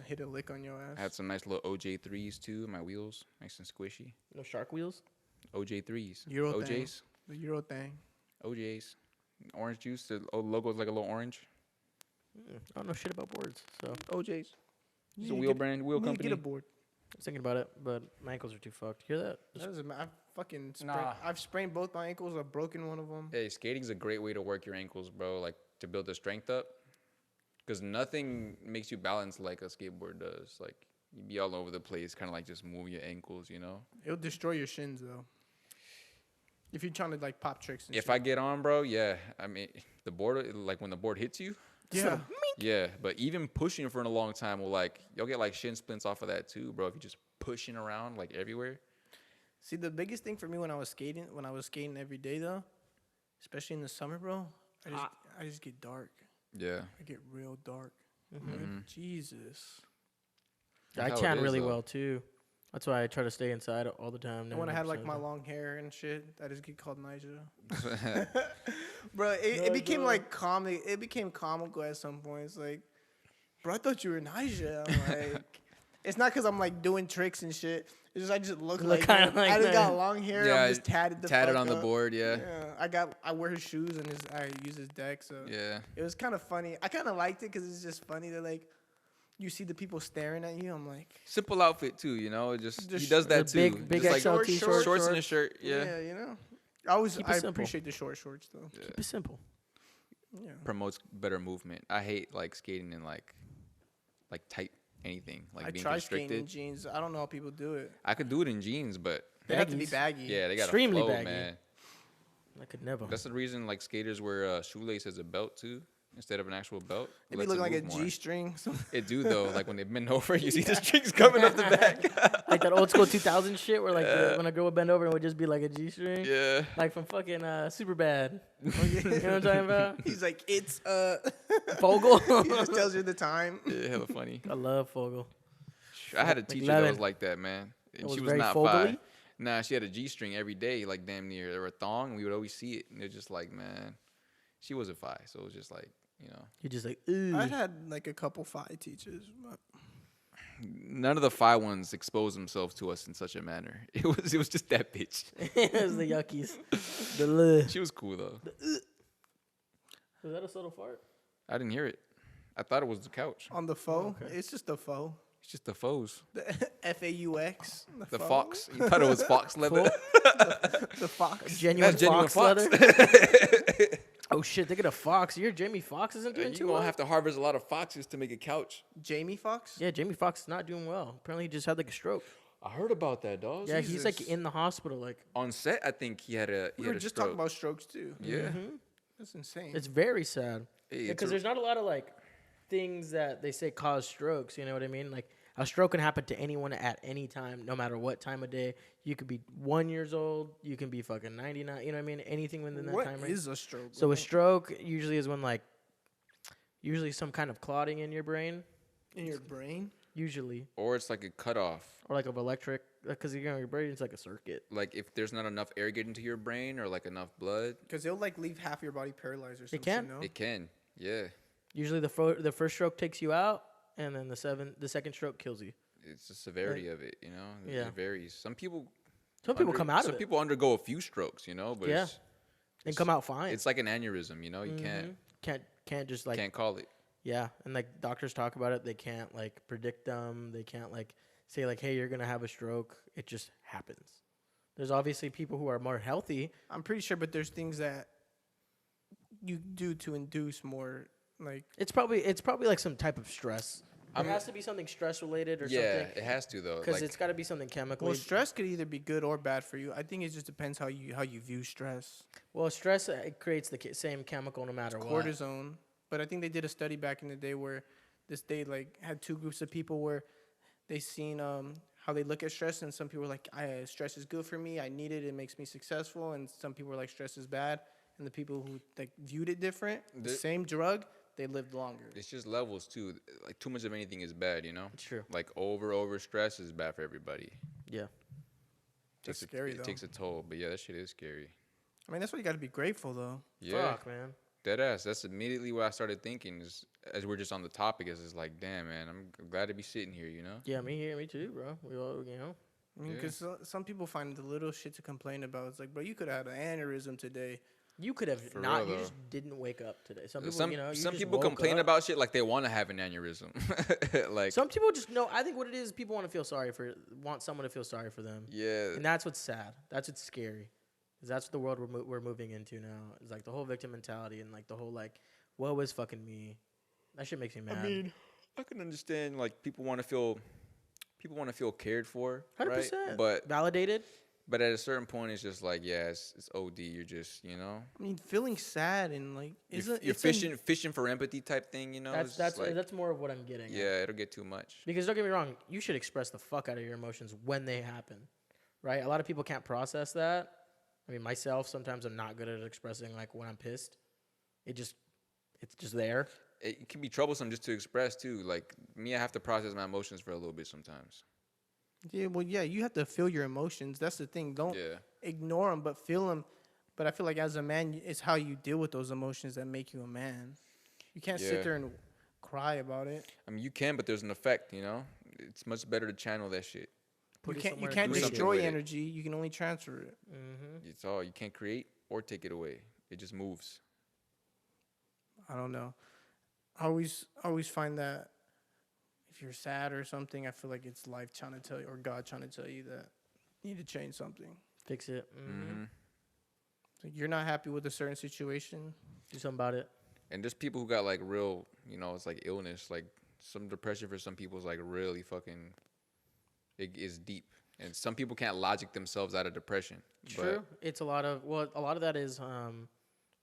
Hit a lick on your ass. I had some nice little OJ3s too. My wheels, nice and squishy. No shark wheels. OJ3s. Euro thing. OJs. The Euro thing. OJs. Orange juice. The logo's like a little orange. I don't know shit about boards, so I OJs. It's a You wheel get- brand, wheel you need to company. Get a board. was thinking about it, but my ankles are too fucked. Hear that? That doesn't matter. Nah. I've sprained both my ankles. I've broken one of them. Hey, skating's a great way to work your ankles, bro. Like to build the strength up. Because nothing makes you balance like a skateboard does. Like you be all over the place, kind of like just move your ankles, you know. It'll destroy your shins though. If you're trying to like pop tricks. And If shit. I get on, bro, yeah. I mean, the board, like when the board hits you, Yeah. yeah. But even pushing for a long time will like you'll get like shin splints off of that too, bro. If you're just pushing around like everywhere. See, the biggest thing for me when I was skating every day though, especially in the summer, bro, I just get dark. Yeah. I get real dark. Mm-hmm. Jesus. I how it tan is, really though. well too. That's why I try to stay inside all the time. And when I had like 99% my of the long hair and shit, I just get called Nigel. Bro, it became like comic. It became comical at some point. It's like, bro, I thought you were Nigel. I'm like, it's not because I'm like doing tricks and shit. It's just I just look Look like kinda him. like I just got that. long hair. Yeah, I'm just tatted Tatted fuck on the up. board, yeah. Yeah, I wear his shoes and I use his deck. So Yeah. it was kind of funny. I kind of liked it because it's just funny that like you see the people staring at you. I'm like, Simple outfit too, you know. He Just does that the too. big Just like XL t-shirt. shorts and a shirt. Yeah. you know. Keep it I simple. appreciate the short shorts though. Keep it simple. Yeah. Promotes better movement. I hate like skating in like tight anything like I being try skating in constricted. jeans. I don't know how people do it. I could do it in jeans, but They have to be Baggies. baggy. yeah, they got Extremely flow, baggy. man. I could never. That's the reason like skaters wear shoelace as a belt too, instead of an actual belt. They It be lets looking it like a move more. G-string. It do though. Like when they bend over, you see the strings coming up the back. Like that old school 2000 shit where like when a girl would bend over, it would just be like a G-string. Yeah. Like from fucking Superbad. You know what I'm talking about? He's like, it's Fogel. he just tells you the time. Yeah, hella funny. I love Fogel. I had a teacher that was McLevin. like that, man. And was she was very not Fogel-y? fi. Nah, she had a G-string every day, like damn near. There were a thong, and we would always see it. And they're just like, man, she was a fi. So it was just like, you know. You're just like, ooh. I had like a couple phi teachers. But None of the fi ones exposed themselves to us in such a manner. It was just that bitch. It was the yuckies. The leh. She was cool though. Was that a subtle fart? I didn't hear it. I thought it was the couch. on the faux, okay. it's just the faux. It's just the foes. The FAUX. The faux. fox. You thought it was fox leather. The fox. Genuine That's genuine fox, fox. leather. Oh shit, they get a fox. You're Jamie Foxx isn't doing You too gonna well. have to harvest a lot of foxes to make a couch. Jamie Foxx? Yeah, Jamie Foxx is not doing well. Apparently, he just had like a stroke. I heard about that, dog. Yeah, he's like Jesus. in the hospital. Like, On set, I think he had a. We were just talking about strokes too. Yeah. That's insane. it's very sad. Hey, Because there's not a lot of like things that they say cause strokes. You know what I mean? Like a stroke can happen to anyone at any time, no matter what time of day. You could be 1 year old. You can be fucking 99. You know what I mean? Anything within that What time range. is a stroke? So a bro? stroke usually is when like, usually some kind of clotting in your brain. in your brain? usually, Or it's like a cutoff. or like of electric, because your brain's like a circuit. Like if there's not enough air getting to your brain or like enough blood, Because it'll like leave half your body paralyzed or something. can. No? it can. Yeah. Usually the first stroke takes you out, and then the second stroke kills you. It's the severity of it, you know? Yeah. It varies. Some people come out of some it. people undergo a few strokes, you know, but Yeah. And come out fine. it's like an aneurysm, you know? You can't just like can't call it. yeah, and like doctors talk about it, they can't like predict them. They can't like say like, hey, you're gonna have a stroke. It just happens. There's obviously people who are more healthy. I'm pretty sure, but there's things that you do to induce more like. It's probably like some type of stress. It has to be something stress related or Yeah, something. it has to though. Because Like, it's got to be something chemical. Well, stress could either be good or bad for you. I think it just depends how you view stress. Well, stress it creates the same chemical no matter what. Cortisone. But I think they did a study back in the day where they like had two groups of people where they seen how they look at stress, and some people were like, stress is good for me, I need it, it makes me successful, and some people were like, stress is bad, and the people who like viewed it different, the same drug, they lived longer. it's just levels too. Like too much of anything is bad, you know? It's true. Like over stress is bad for everybody. Yeah. That's scary, It though. takes a toll, but yeah, that shit is scary. I mean, that's why you got to be grateful, though. Yeah. Fuck, man. Dead ass. That's immediately what I started thinking is, as we're just on the topic, is like, damn, man, I'm glad to be sitting here, you know? Yeah, me too, bro. We all, you know. I mean, because some people find the little shit to complain about. It's like, bro, you could have had an aneurysm today. You could have For not. real, You though. just didn't wake up today. Some people, Some, you know, you some just people woke complain up. about shit like they want to have an aneurysm. Like, Some people just know. I think what it is, people want to feel sorry want someone to feel sorry for them. yeah. And that's what's sad. That's what's scary. 'Cause that's the world we're moving into now. It's like the whole victim mentality and like the whole like, woe is fucking me. That shit makes me mad. I mean, I can understand like people want to feel cared for, 100%. right? But Validated. at a certain point, it's just like, yeah, it's OD. You're just, you know, I mean, feeling sad and like, you're fishing for empathy type thing, you know. It's That's just like, that's more of what I'm getting. at. yeah, it'll get too much. Because don't get me wrong, you should express the fuck out of your emotions when they happen, right? A lot of people can't process that. I mean, myself, sometimes I'm not good at expressing like when I'm pissed. It's just there. It can be troublesome just to express too. Like me, I have to process my emotions for a little bit sometimes. Yeah, well, yeah, you have to feel your emotions. That's the thing. Don't Yeah. ignore them, but feel them. But I feel like as a man, it's how you deal with those emotions that make you a man. You can't Yeah. sit there and cry about it. I mean, you can, but there's an effect, you know. It's much better to channel that shit. Put it You somewhere can't do something destroy with it. energy. You can only transfer it. Mm-hmm. It's all you can't create or take it away. It just moves. I don't know. I always find that if you're sad or something, I feel like it's life trying to tell you or God trying to tell you that you need to change something. Fix it. Mm-hmm. Like you're not happy with a certain situation. Do something about it. And there's people who got like real, you know, it's like illness. Like some depression for some people is like really fucking. It is deep, and some people can't logic themselves out of depression. True. It's a lot of that is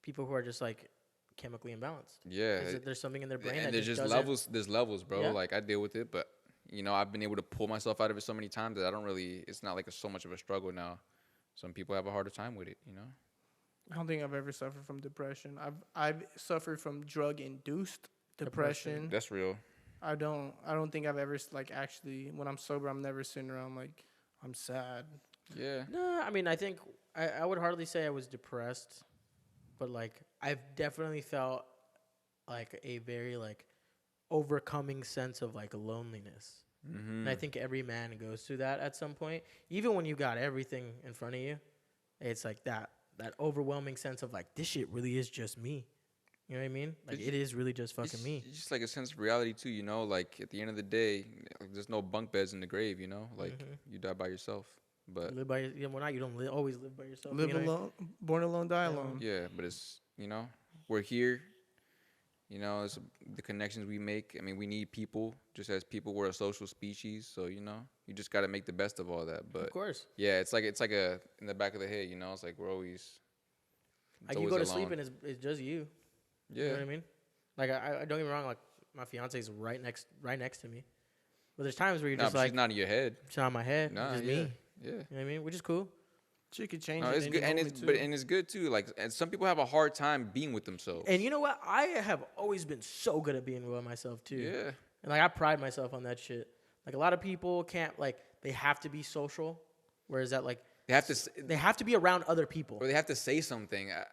people who are just like chemically imbalanced. Yeah. There's something in their brain And that there's just just doesn't- levels. There's levels, bro. Yeah. Like I deal with it, but you know, I've been able to pull myself out of it so many times that I don't really. It's not like so much of a struggle now. Some people have a harder time with it, you know. I don't think I've ever suffered from depression. I've suffered from drug induced depression. That's real. I don't think I've ever like actually when I'm sober I'm never sitting around like I'm sad. Yeah. No, I mean, I think I would hardly say I was depressed, but like I've definitely felt like a very like overcoming sense of like loneliness. Mm-hmm. And I think every man goes through that at some point. Even when you got everything in front of you, it's like that overwhelming sense of like this shit really is just me. You know what I mean? Like it is really just fucking me. It's just like a sense of reality too, you know. Like at the end of the day, there's no bunk beds in the grave, you know. Like you die by yourself. But Live by you don't always live by yourself. Live you know? alone, born alone, die alone. yeah, but it's you know we're here. You know, it's the connections we make. I mean, we need people. Just as people, we're a social species. So you know, you just got to make the best of all that. But Of course. yeah, it's like a in the back of the head. You know, it's like we're always. Like you go to sleep and it's just you. Yeah. You know what I mean? Like I don't get me wrong. Like my fiance is right next to me, but there's times where you're just but like she's not in your head. it's not in my head. Nah, it's just yeah, me. yeah. You know what I mean? Which is cool. She could change No, it. it's good, and it's good too. Like, and some people have a hard time being with themselves. And you know what? I have always been so good at being with myself too. Yeah. And like I pride myself on that shit. Like a lot of people can't like they have to be social, whereas that like They have to, they have to be around other people. or they have to say something. I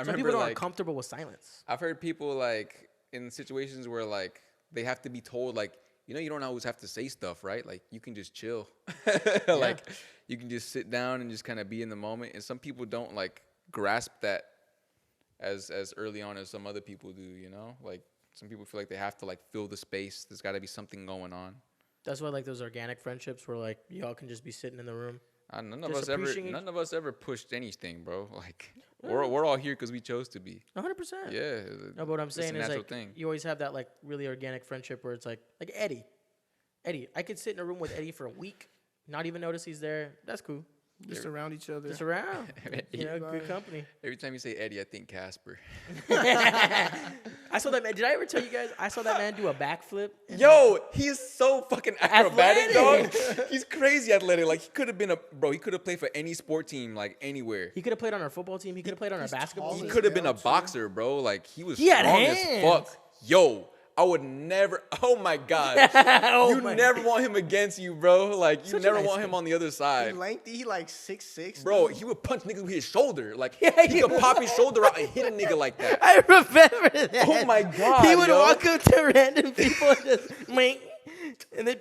Some remember people like aren't comfortable with silence. I've heard people like in situations where like they have to be told like, you know, you don't always have to say stuff, right? Like you can just chill. Like you can just sit down and just kind of be in the moment. And some people don't like grasp that as early on as some other people do, you know? Like some people feel like they have to like fill the space. There's got to be something going on. That's why like those organic friendships where like y'all can just be sitting in the room. None Just of us ever pushed anything, bro. Like we're all here because we chose to be. 100%. Yeah. No, but what I'm saying is like thing. you always have that like really organic friendship where it's like Eddie. I could sit in a room with Eddie for a week, not even notice he's there. That's cool. Just around each other. Just around. You know, good company. Every time you say Eddie, I think Casper. I saw that man. Did I ever tell you guys? I saw that man do a backflip. Yo, he is so fucking acrobatic, dog. Athletic. He's crazy athletic. Like he could have been he could have played for any sport team, like anywhere. He could have played on our football team. He could have played on our basketball tall He team. as could have been a hell, too. boxer, bro. Like he was He had strong as hands. fuck. Yo, I would never. Oh my god, Oh you my never want him against you, bro. Like you Such a never nice want him guy. on the other He side. lengthy. He like 6'6". Bro, he would punch niggas with his shoulder. Like Yeah, he he could would. pop his shoulder out and hit a nigga like that. I remember that. Oh my god, He would yo. walk up to random people and just mink, and then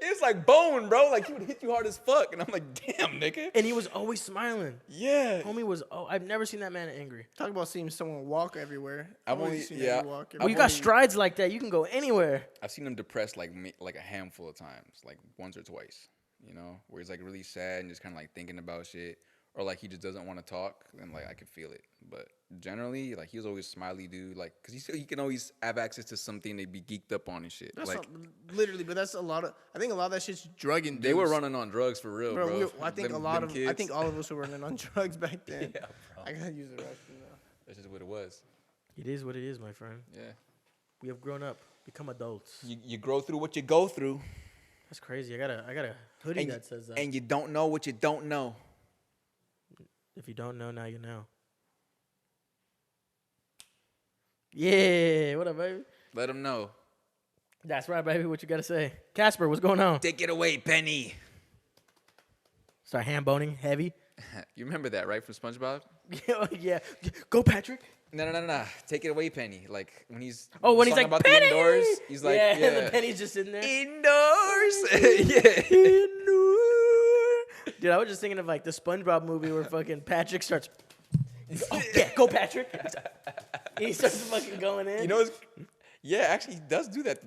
It's like bone, bro. Like he would hit you hard as fuck, and I'm like, damn, nigga. and he was always smiling. Yeah. Homie was. Oh, I've never seen that man angry. Talk about seeing someone walk everywhere. I've always only- seen yeah. Eddie walk When you everywhere. got strides like that, you can go anywhere. I've seen him depressed like a handful of times, like once or twice. You know, where he's like really sad and just kind of like thinking about shit, or like he just doesn't want to talk, and like I could feel it. But generally, like he was always smiley dude, like because he can always have access to something they be geeked up on and shit. That's like literally, but that's a lot of. I think a lot of that shit's drug induced. they were running on drugs for real, bro. I think Them- a lot them of. I kids. think all of us were running on drugs back then. Yeah, bro. I gotta use the restroom now. That's just what it was. It is what it is, my friend. Yeah. We have grown up, become adults. You grow through what you go through, That's crazy. I got a hoodie that says that. and you don't know what you don't know. If you don't know, now you know. Yeah, what up, baby? Let them know. That's right, baby. What you gotta say, Casper? What's going on? Take it away, Penny. Start hand boning heavy. You remember that, right, from SpongeBob? Yeah, go Patrick. No. Take it away, Penny. Like when he's Oh, when he's song like about Penny! the indoors, he's like, yeah, yeah. the penny's just in there. Indoors. Yeah. Dude, I was just thinking of like the SpongeBob movie where fucking Patrick starts. Oh yeah, go Patrick. And he starts fucking going in. You know, yeah, actually, he does do that.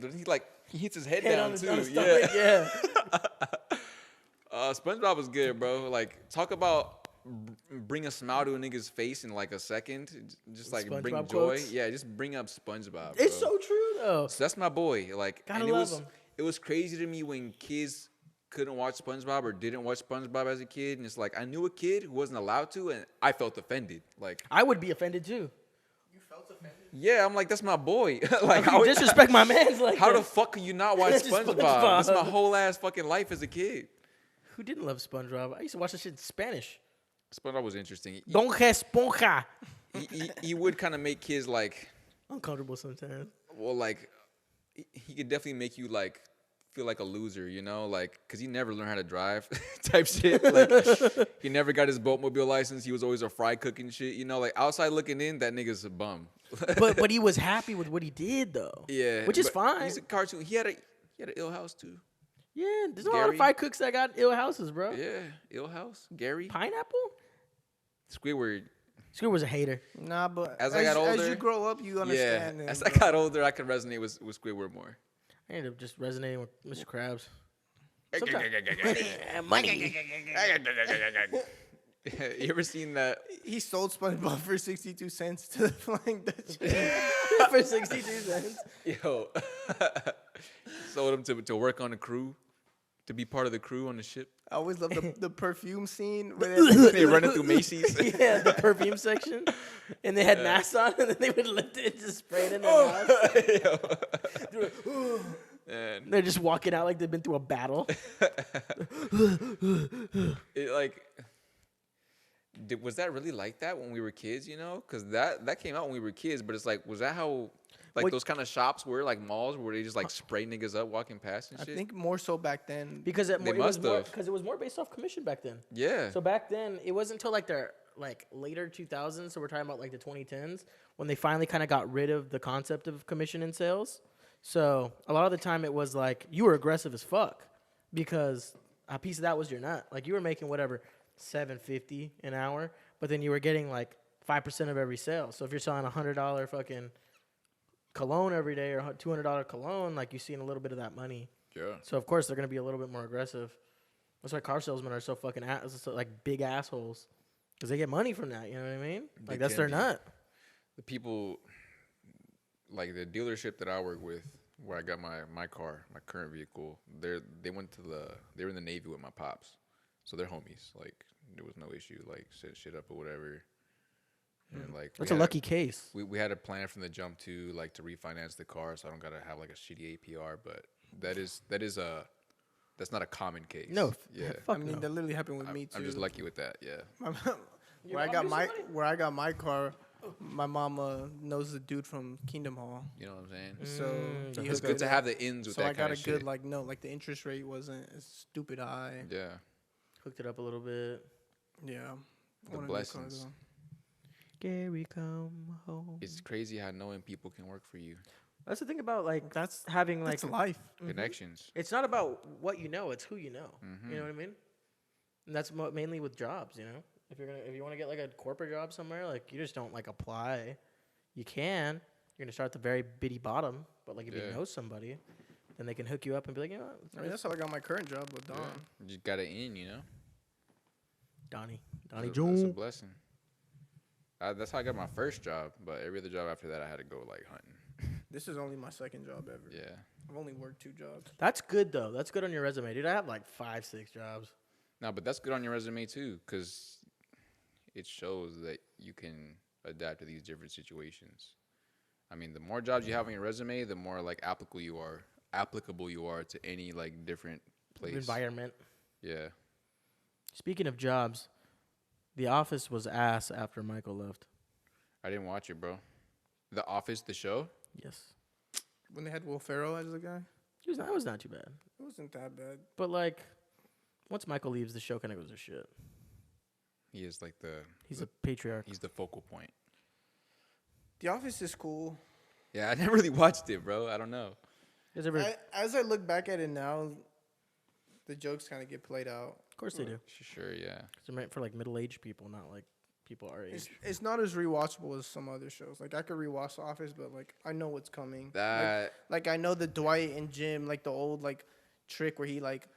He hits his head Head down on his, too. on his Yeah. stomach, yeah. SpongeBob was good, bro. Like, talk about bring a smile to a nigga's face in like a second. Just like bring SpongeBob joy. quotes? Yeah, just bring up SpongeBob. It's bro. so true though. So that's my boy. Like, Gotta and it love was him. it was crazy to me when kids couldn't watch SpongeBob or didn't watch SpongeBob as a kid, and it's like I knew a kid who wasn't allowed to, and I felt offended. Like, I would be offended too. You felt offended? yeah, I'm like, that's my boy. Like, How you disrespect my man's like how that? the fuck can you not watch Just SpongeBob? SpongeBob. That's my whole ass fucking life as a kid. Who didn't love SpongeBob? I used to watch that shit in Spanish. SpongeBob was interesting. Don Esponja. He would kind of make kids like, Uncomfortable sometimes. well, like he could definitely make you like feel like a loser, you know, like because he never learned how to drive type shit. Like he never got his boatmobile license. He was always a fry cooking shit, you know. Like outside looking in, that nigga's a bum. But he was happy with what he did though. Yeah, Which is but fine. He's a cartoon. He had an ill house too. Yeah, there's a lot of Gary. fry cooks that got ill houses, bro. Yeah, ill house. Gary. Pineapple? Squidward. Screw was a hater. Nah, but As I got as older- you grow up, you understand. Yeah, him, as I bro. got older, I could resonate with Squidward more. I ended up just resonating with Mr. Krabs. Money. You ever seen that? He sold SpongeBob for 62 cents to the Flying Dutchman. For 62 cents. Yo, sold him to work on the crew, to be part of the crew on the ship. I always love the perfume scene where They running through Macy's. Yeah, the perfume section. And they had masks on, and then they would lift it and just spray it in their mouth. And They're just walking out like they've been through a battle. it like, was that really like that when we were kids? You know, because that came out when we were kids. But it's like, was that how Like What- those kind of shops where like malls where they just like spray niggas up walking past and I shit. think more so back then. because They must have. because it was more based off commission back then. Yeah. So back then, it wasn't until like the like later 2000s. So we're talking about like the 2010s when they finally kind of got rid of the concept of commission in sales. So a lot of the time, it was like you were aggressive as fuck because a piece of that was your nut. Like you were making whatever $7.50 an hour, but then you were getting like 5% of every sale. So if you're selling $100 fucking cologne every day or $200 cologne, like you're seeing a little bit of that money. Yeah. So of course they're gonna be a little bit more aggressive. That's why car salesmen are so fucking like big assholes, because they get money from that. You know what I mean? They Like that's can their be. nut. The people, like the dealership that I work with, where I got my car, my current vehicle, they were in the Navy with my pops, so they're homies. Like there was no issue, like set shit up or whatever. And like That's a lucky case. we had a plan from the jump to like to refinance the car, so I don't gotta have like a shitty APR. But that's not a common case. No, yeah. fuck I mean, no. that literally happened with me too. I'm just lucky with that. Yeah. Your where I mom got knew my somebody? where I got my car, my mama knows the dude from Kingdom Hall, You know what I'm saying? so Mm, he It's hooked good it to up. have the ins with So that I got kind a of good shit. like no, like the interest rate wasn't as stupid high. Yeah. Hooked it up a little bit. Yeah, The Want a new car, blessings. though. Gary, come home. It's crazy how knowing people can work for you. That's the thing about like That's having like that's life. Connections. it's not about what you know, it's who you know. Mhm. You know what I mean? And that's mainly with jobs. You know, if you want to get like a corporate job somewhere, like you just don't like apply. You can. You're gonna start at the very bitty bottom, but like if Yeah. you know somebody, then they can hook you up and be like, you know what? I mean, that's how I got my current job with Don. You just got it in, you know? Donnie That's a Jones. blessing. That's how I got my first job, but every other job after that, I had to go like hunting. This is only my second job ever. Yeah. I've only worked 2 jobs. That's good though. That's good on your resume, dude. I have like 5, 6 jobs. No, but that's good on your resume too, because it shows that you can adapt to these different situations. I mean, the more jobs you have on your resume, the more like applicable you are to any like different place. Environment. Yeah. Speaking of jobs, The Office was ass after Michael left. I didn't watch it, bro. The Office, the show? Yes, When they had Will Ferrell as the guy, that was not too bad. it wasn't that bad. But like, once Michael leaves, the show kind of goes to shit. He is like He's a patriarch. he's the focal point. The Office is cool. Yeah, I never really watched it, bro. I don't know. You guys ever? As I look back at it now, the jokes kind of get played out. Of course they do. Sure, yeah. 'Cause they're meant for like middle-aged people, not like people our age. It's not as rewatchable as some other shows. Like I could rewatch The Office, but like I know what's coming. That Like I know the Dwight and Jim, like the old like trick where he like,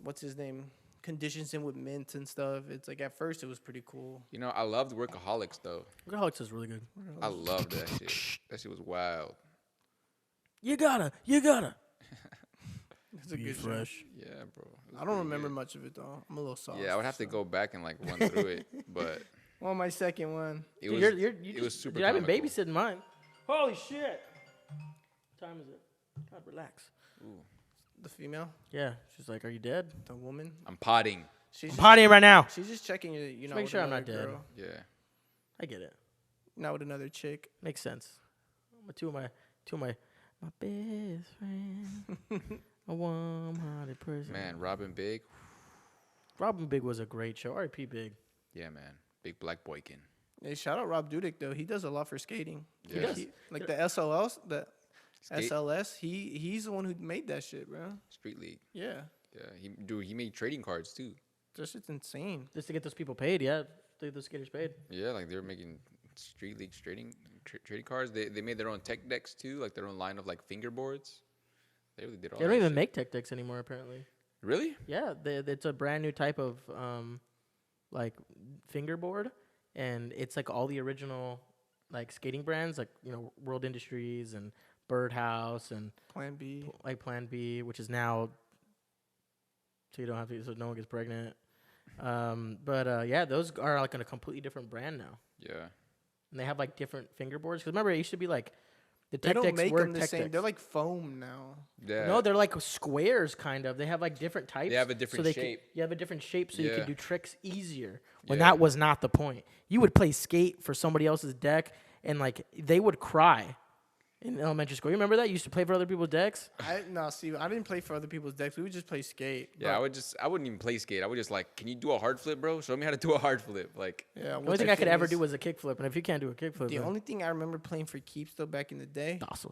what's his name, conditions him with mint and stuff. It's like at first it was pretty cool. you know, I loved Workaholics though. Workaholics is really good. I loved that shit. That shit was wild. You gotta. It's a Be good show. fresh. Yeah, bro. It was I don't pretty remember good. much of it though. I'm a little soft. Yeah, I would have to so. go back and like run through it, but Well, my second one. it Dude, was you it was super. Dude, I've been comical. babysitting mine. Holy shit! What time is it? God, relax. Ooh, The female, Yeah, she's like, "Are you dead?" the woman. I'm potting. She's I'm just, pottying right now. she's just checking you know. make with sure I'm not another dead. girl, Yeah. I get it. not with another chick. Makes sense. Two of my best friend, a warm-hearted person. Man, Robin Big. Robin Big was a great show. R.I.P. Big. Yeah, man. Big black boykin. Hey, shout out Rob Dyrdek though. He does a lot for skating. He does. Like the SLS, the Skate- SLS. He's the one who made that shit, bro. Street League. Yeah, Yeah, he made trading cards too. that shit's insane. Just to get those people paid, yeah. To get those skaters paid. Yeah, like they were making Street League trading cards. They made their own tech decks too, like their own line of like fingerboards. They really did all. They don't that even shit. make tech decks anymore, apparently. Really? Yeah, it's a brand new type of like fingerboard, and it's like all the original like skating brands, like World Industries and Birdhouse and Plan B. like Plan B, which is now so you don't have to, so no one gets pregnant. But yeah, those are like on a completely different brand now, Yeah. and they have like different fingerboards. Because remember, it used to be like the They tech don't decks make were them the tech same. decks. They're like foam now. Yeah. No, they're like squares, kind of. They have like different types. They have a different shape. You have a different shape, so you Yeah. can do tricks easier. When Yeah. that was not the point. You would play skate for somebody else's deck, and like they would cry in elementary school. You remember that? You used to play for other people's decks? I didn't play for other people's decks. We would just play skate. Yeah, I wouldn't even play skate. I would just like, can you do a hard flip, bro? Show me how to do a hard flip. Like, Yeah. The only thing I could ever do was a kickflip, and if you can't do a kickflip, The then only thing I remember playing for keeps though back in the day, Tazos.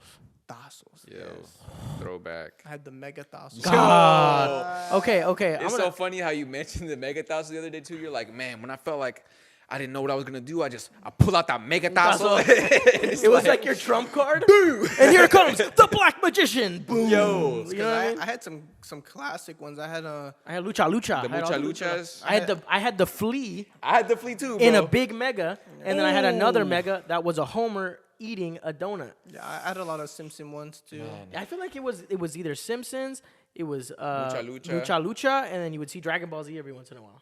Tazos. yo, Yes. throwback. I had the mega Tazos. God. Okay. It's so funny how you mentioned the mega Tazo the other day too. You're like, man, when I felt like I didn't know what I was gonna do, I pull out that mega Tazo. It was like your trump card. Boom. And here comes the Black Magician. Boom. Yo. You know what I mean? I had some classic ones. I had I had Lucha Lucha. The I had all Mucha Luchas. I had the Flea I had the flea too, bro. in a big mega, and then I had another mega that was a Homer eating a donut. Yeah, I had a lot of Simpson ones too. I feel like it was either Simpsons, it was Lucha. Lucha Lucha, and then you would see Dragon Ball Z every once in a while.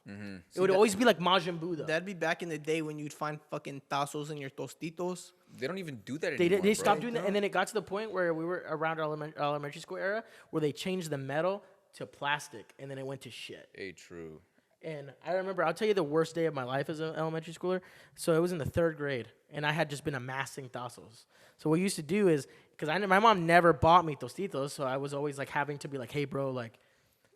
It would always be like Majin Buu though. That'd be back in the day when you'd find fucking Tazos in your Tostitos. They don't even do that They anymore. they bro. stopped doing that, and then it got to the point where we were around our elementary school era where they changed the metal to plastic, and then it went to shit. Hey, true. And I remember, I'll tell you the worst day of my life as an elementary schooler. So it was in the 3rd grade, and I had just been amassing Tazos. So what we used to do is, because my mom never bought me Tostitos, so I was always like having to be like, hey, bro, like,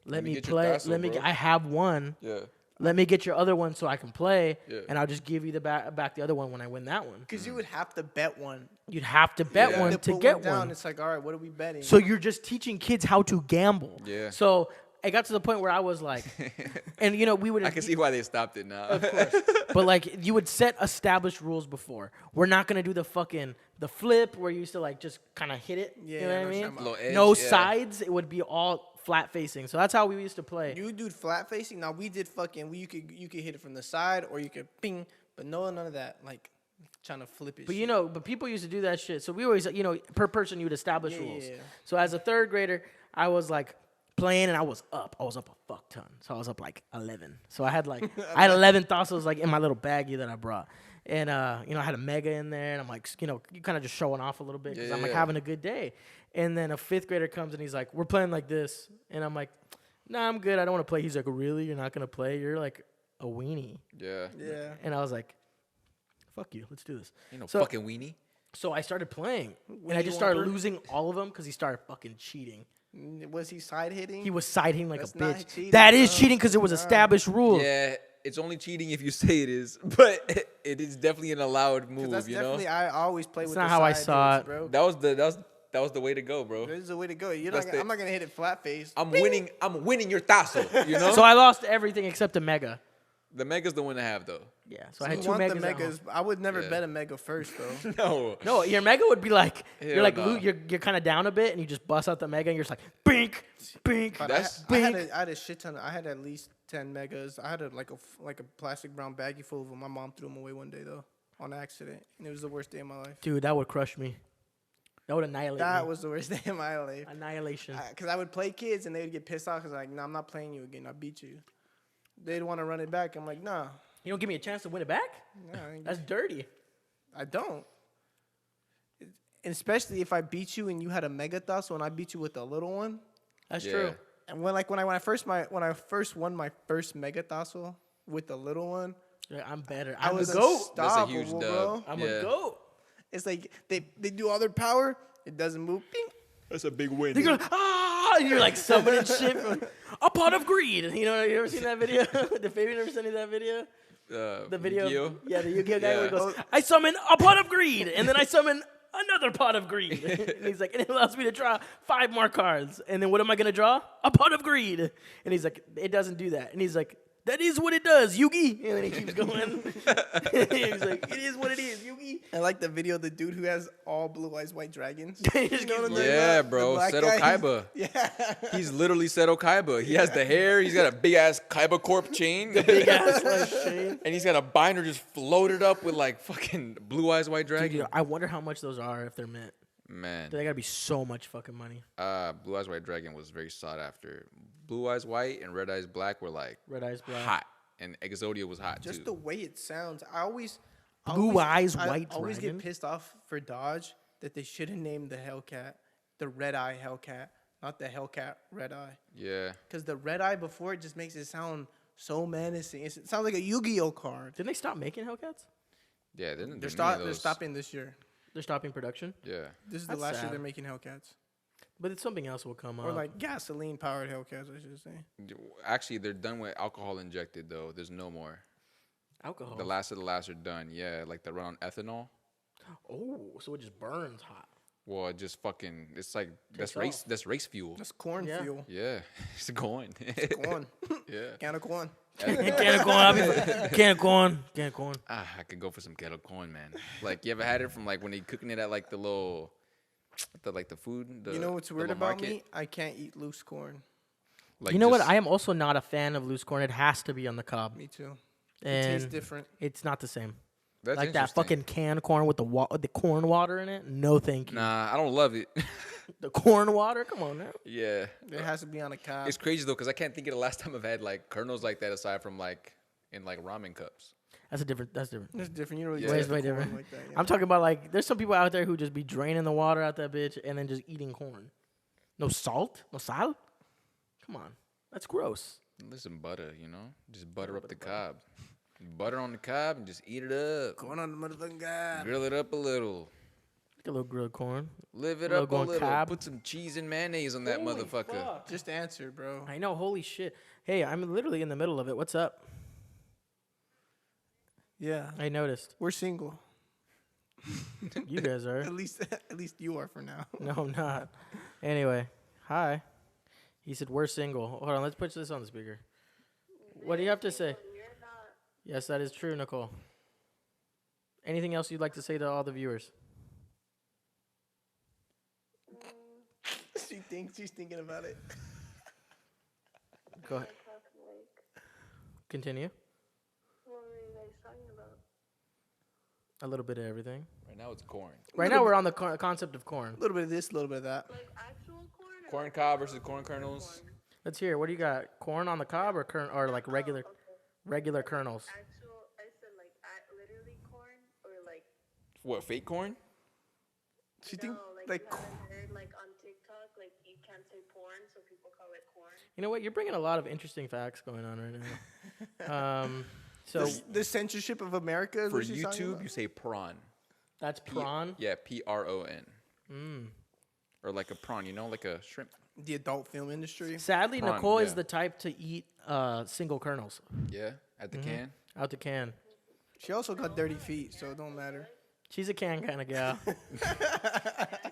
let me get your play. Tazo, bro. I have one. Yeah. Let me get your other one so I can play, Yeah. and I'll just give you the back the other one when I win that one. Because you would have to bet one. You'd have to bet Yeah. one To to put get down, one. It's like, all right, what are we betting? So you're just teaching kids how to gamble. Yeah. So it got to the point where I was like, and you know, we would. I can see why they stopped it now. Of course. But like you would set established rules before. We're not gonna do the flip where you used to like just kind of hit it. Yeah, you know I what I know mean? what you're Little edge, No yeah. sides. It would be all flat facing. So that's how we used to play. You do flat facing. Now we did fucking. You could hit it from the side or you could ping, but none of that. Like trying to flip it. But shit. you know, but people used to do that shit. So we always, you know, per person you would establish Yeah, rules. yeah. So as a 3rd grader, I was like playing and I was up a fuck ton. So I was up like 11. So I had 11 Tazos like in my little baggie that I brought. And you know, I had a mega in there, and I'm like, you know, you kind of just showing off a little bit because I'm like Yeah. having a good day. And then a 5th grader comes and he's like, we're playing like this, and I'm like, nah, I'm good. I don't want to play. He's like, really? You're not gonna play? You're like a weenie. Yeah. Yeah. And I was like, fuck you. Let's do this. Ain't no So- fucking weenie. So I started playing, and I Weenie just started Whopper? losing all of them because he started fucking cheating. Was he side hitting? He was side hitting like That's a not bitch. cheating, That is bro. cheating because it was established rules. Yeah, it's only cheating if you say it is, but it is definitely an allowed move. That's You know, definitely. I always play with. not the how I side saw hits, it. bro. that was the way to go, bro. There's a way to go. That's I'm not gonna hit it flat face. I'm winning your tazo. You know, So I lost everything except a mega. the mega's the one to have though. Yeah. So I had You 2 want megas. the at home. megas? I would never Yeah. bet a mega first though. No, No, your mega would be like Hell you're like no. you're kind of down a bit, and you just bust out the mega, and you're just like bink, bink. But That's- I had bink. a shit ton. I had at least 10 megas. I had like a plastic brown baggie full of them. My mom threw them away one day though, on accident, and it was the worst day of my life. Dude, that would crush me. That would annihilate That me. was the worst day of my life. Annihilation. Because I would play kids and they would get pissed off because like, nah, I'm not playing you again. I beat you. They'd want to run it back. I'm like, nah, You don't give me a chance to win it back? That's dirty. I don't. And especially if I beat you and you had a mega Tazo and I beat you with a little one. That's Yeah. true. And when I first won my first mega Tazo with the little one, Yeah, I'm better. I I'm was a goat. That's a huge unstoppable, dub. bro. I'm Yeah. a goat. It's like they do all their power, it doesn't move. Bing. That's a big win. You go, ah, and you're like summoning shit from a pot of greed. You know, you ever seen that video? The Fabian ever seen that video? The video, Yu-Gi-Oh? yeah, the Yu-Gi-Oh guy where he Yeah. goes, I summon a pot of greed, and then I summon another pot of greed. And he's like, and it allows me to draw 5 more cards. And then what am I gonna draw? A pot of greed. And he's like, it doesn't do that. And he's like, that is what it does, Yugi. And then he keeps going. He's like, it is what it is, Yugi. I like the video of the dude who has all blue eyes white dragons. He just keeps what I'm going. talking Yeah, about? bro. The black Seto guy, Kaiba. Yeah. He's literally Seto Kaiba. He has the hair. He's got a big ass Kaiba Corp chain. Big ass like shade. And he's got a binder just floated up with like fucking blue eyes white dragon. Dude, I wonder how much those are if they're mint. Man, They gotta be so much fucking money. blue eyes white dragon was very sought after. Blue eyes white and red eyes black were like Red eyes black. hot, and Exodia was hot Just too. the way it sounds. Blue eyes, I white always dragon? get pissed off for Dodge that they should have named the Hellcat the Red Eye Hellcat, not the Hellcat Red Eye. Yeah, Because the Red Eye before it just makes it sound so menacing. It sounds like a Yu-Gi-Oh card. Didn't they stop making Hellcats? yeah. Then They're stopping this year. They're stopping production. Yeah. This is the That's last year sad. they're making Hellcats. But it's something else will come up. Or like gasoline powered Hellcats, I should say. Actually, they're done with alcohol injected though. There's no more. alcohol. The last of the last are done. Yeah, like they run on ethanol. Oh, so it just burns hot. Well, it just fucking. It's like Takes that's race fuel. That's corn Yeah. fuel. Yeah, it's corn. Corn. Yeah. Can of corn. Can of corn. Can of corn. Can of corn. I could go for some kettle corn, man. Like, you ever had it from like when they cooking it at like the little, the food? You know what's the weird little about market? me? I can't eat loose corn. Like You know what? just- I am also not a fan of loose corn. It has to be on the cob. Me too. It And tastes different. it's not the same. That's Like that interesting. fucking canned corn with the corn water in it. No, thank you. Nah, I don't love it. The corn water. Come on now. Yeah. It has to be on a cob. It's crazy though, cause I can't think of the last time I've had like kernels like that aside from like in like ramen cups. That's different. That's different. It's different. You don't really Yeah. taste Way the corn different. like that. Yeah. I'm talking about like there's some people out there who just be draining the water out that bitch and then just eating corn. No salt, no sal. Come on, that's gross. Listen, butter, you know, just butter up the cob. Butter on the cob and just eat it up. Corn on the motherfucking cob. Grill it up a little. Get a little grilled corn. Live it Little up a going little. cob. Put some cheese and mayonnaise on that Holy motherfucker. fuck. Just answer, bro. I know. Holy shit. Hey, I'm literally in the middle of it. What's up? Yeah. I noticed. We're single. You guys are. At least you are for now. No, I'm not. Anyway, hi. He said we're single. Hold on, let's put this on the speaker. What do you have to say? Yes, that is true, Nicole. Anything else you'd like to say to all the viewers? She thinks she's thinking about it. Go ahead. Continue. What were you guys talking about? A little bit of everything. Right now it's corn. Right now we're on the concept of corn. A little bit of this, a little bit of that. Like actual corn? Or Corn like cob versus corn kernels. Let's hear. What do you got? Corn on the cob or or like regular kernels? actual? I said like literally corn or like What, fake corn? She no, think like like you haven't heard like on TikTok like you can't say porn, so people call it corn. You know what? You're bringing a lot of interesting facts going on right now. So the censorship of America. Is For what she's talking YouTube, about? you say prawn. that's prawn. Yeah, P-R-O-N. Mm. Or like a prawn, you know, like a shrimp. The adult film industry. Sadly, Prawn, Nicole is yeah. the type to eat single kernels Yeah, at the can. out the can. She also got dirty feet, so it don't matter. She's a can kind of gal.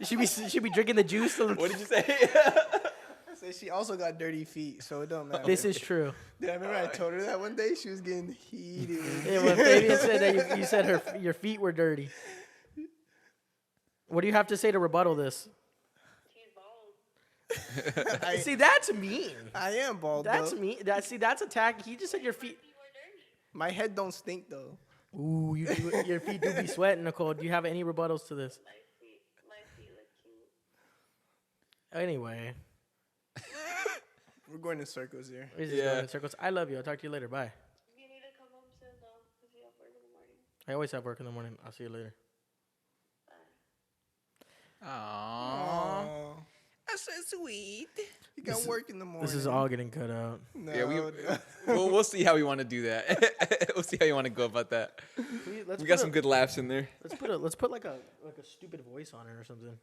she be drinking the juice. What did you say? I said she also got dirty feet, so it don't matter. This is true. Dude, I remember I told her that one day. She was getting heated. Yeah, when Fabian said that you said your feet were dirty. What do you have to say to rebuttal this? He's bald. See, that's mean. I am bald. That's though. mean. That's attack. He just said your feet. Feet were dirty. My head don't stink though. Ooh, your feet do be sweating, Nicole. Do you have any rebuttals to this? My feet look cute. Anyway, We're going in circles here. we're just Yeah. going in circles. I love you. I'll talk to you later. Bye. You need to come home soon though, because you have work in the morning. I always have work in the morning. I'll see you later. Aww. Oh, That's so sweet. you got work in the morning. This is all getting cut out. No, Yeah, no. we'll see how we want to do that. We'll see how you want to go about that. Let's We got some good laughs in there. Let's put like a stupid voice on it or something.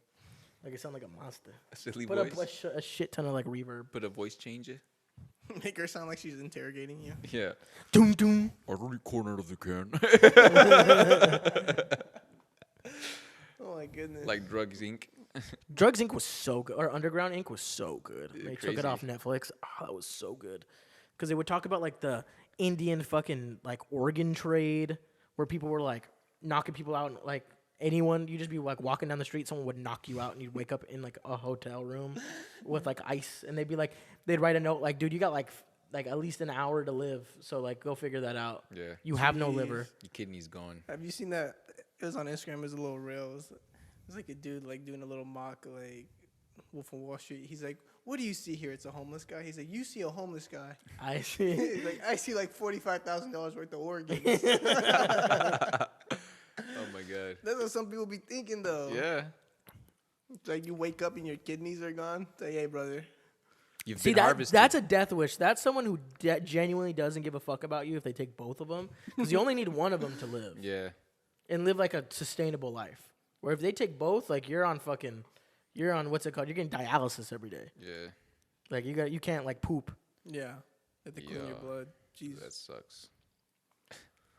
Like it sound like a monster. A silly Put voice. a shit ton of like reverb. Put a voice changer. Make her sound like she's interrogating you. Yeah. Doom doom. Every corner of the can. Oh my goodness. Like Drugs Inc. Drugs Inc. was so good, or Underground Inc. was so good. Yeah, They took it crazy. off Netflix. Oh, that was so good. Because they would talk about like the Indian fucking like organ trade, where people were like knocking people out. Like anyone, you just be like walking down the street, someone would knock you out, and you'd wake up in like a hotel room with like ice, and they'd be like, they'd write a note like, dude, you got like at least an hour to live, so like go figure that out. Yeah. You have no Jeez. liver. Your kidney's gone. Have you seen that? It was on Instagram. It was a little reel. It was like a dude like doing a little mock like Wolf of Wall Street. He's like, "What do you see here? It's a homeless guy." He's like, "You see a homeless guy." I see. He's like, "I see like $45,000 worth of organs." Oh my god. That's what some people be thinking though. Yeah. It's like you wake up and your kidneys are gone. Say, "Hey, brother." You've See been that harvested. that's a death wish. That's someone who genuinely doesn't give a fuck about you if they take both of them, because you only need one of them to live Yeah. and live like a sustainable life. Where if they take both, like you're on what's it called? You're getting dialysis every day. Yeah. Like you can't like poop. Yeah. That they clean your Yeah. blood. Jesus. That sucks.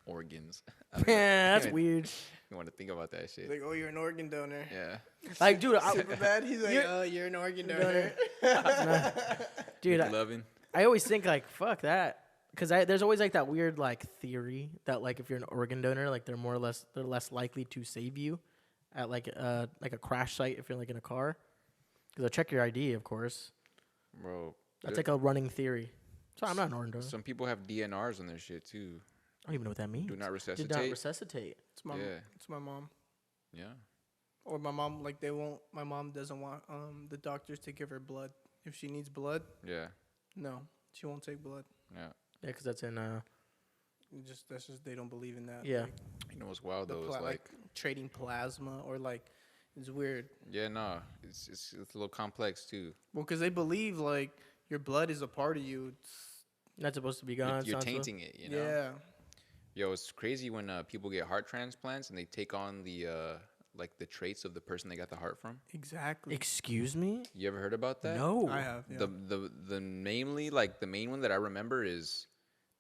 Organs. Yeah, that's weird. You want to think about that shit. Like, oh, you're an organ donor. Yeah. Like, dude, Super bad. He's like, oh, you're an organ donor. dude, Loving. I always think like, fuck that, because there's always like that weird like theory that like if you're an organ donor, like they're less likely to save you at like a crash site if you're like in a car, because they'll check your ID, of course. Bro. That's like a running theory. So I'm not an organ donor. Some people have DNRs on their shit too. I don't even know what that means. Do not resuscitate. Did not resuscitate. It's my, Yeah. it's my mom. Yeah. Or my mom, like my mom doesn't want the doctors to give her blood. If she needs blood, Yeah. no, she won't take blood. Yeah. Yeah, because that's in That's just they don't believe in that. Yeah. Like, You know what's wild the though? It's like trading plasma or like it's weird. yeah, no, it's a little complex too. Well, because they believe like your blood is a part of you. It's, not supposed to be You're, gone. you're sounds so- tainting it, you know. Yeah. Yo, it's crazy when people get heart transplants and they take on the like the traits of the person they got the heart from. Exactly. Excuse me? You ever heard about that? No. I have. Yeah. The mainly like the main one that I remember is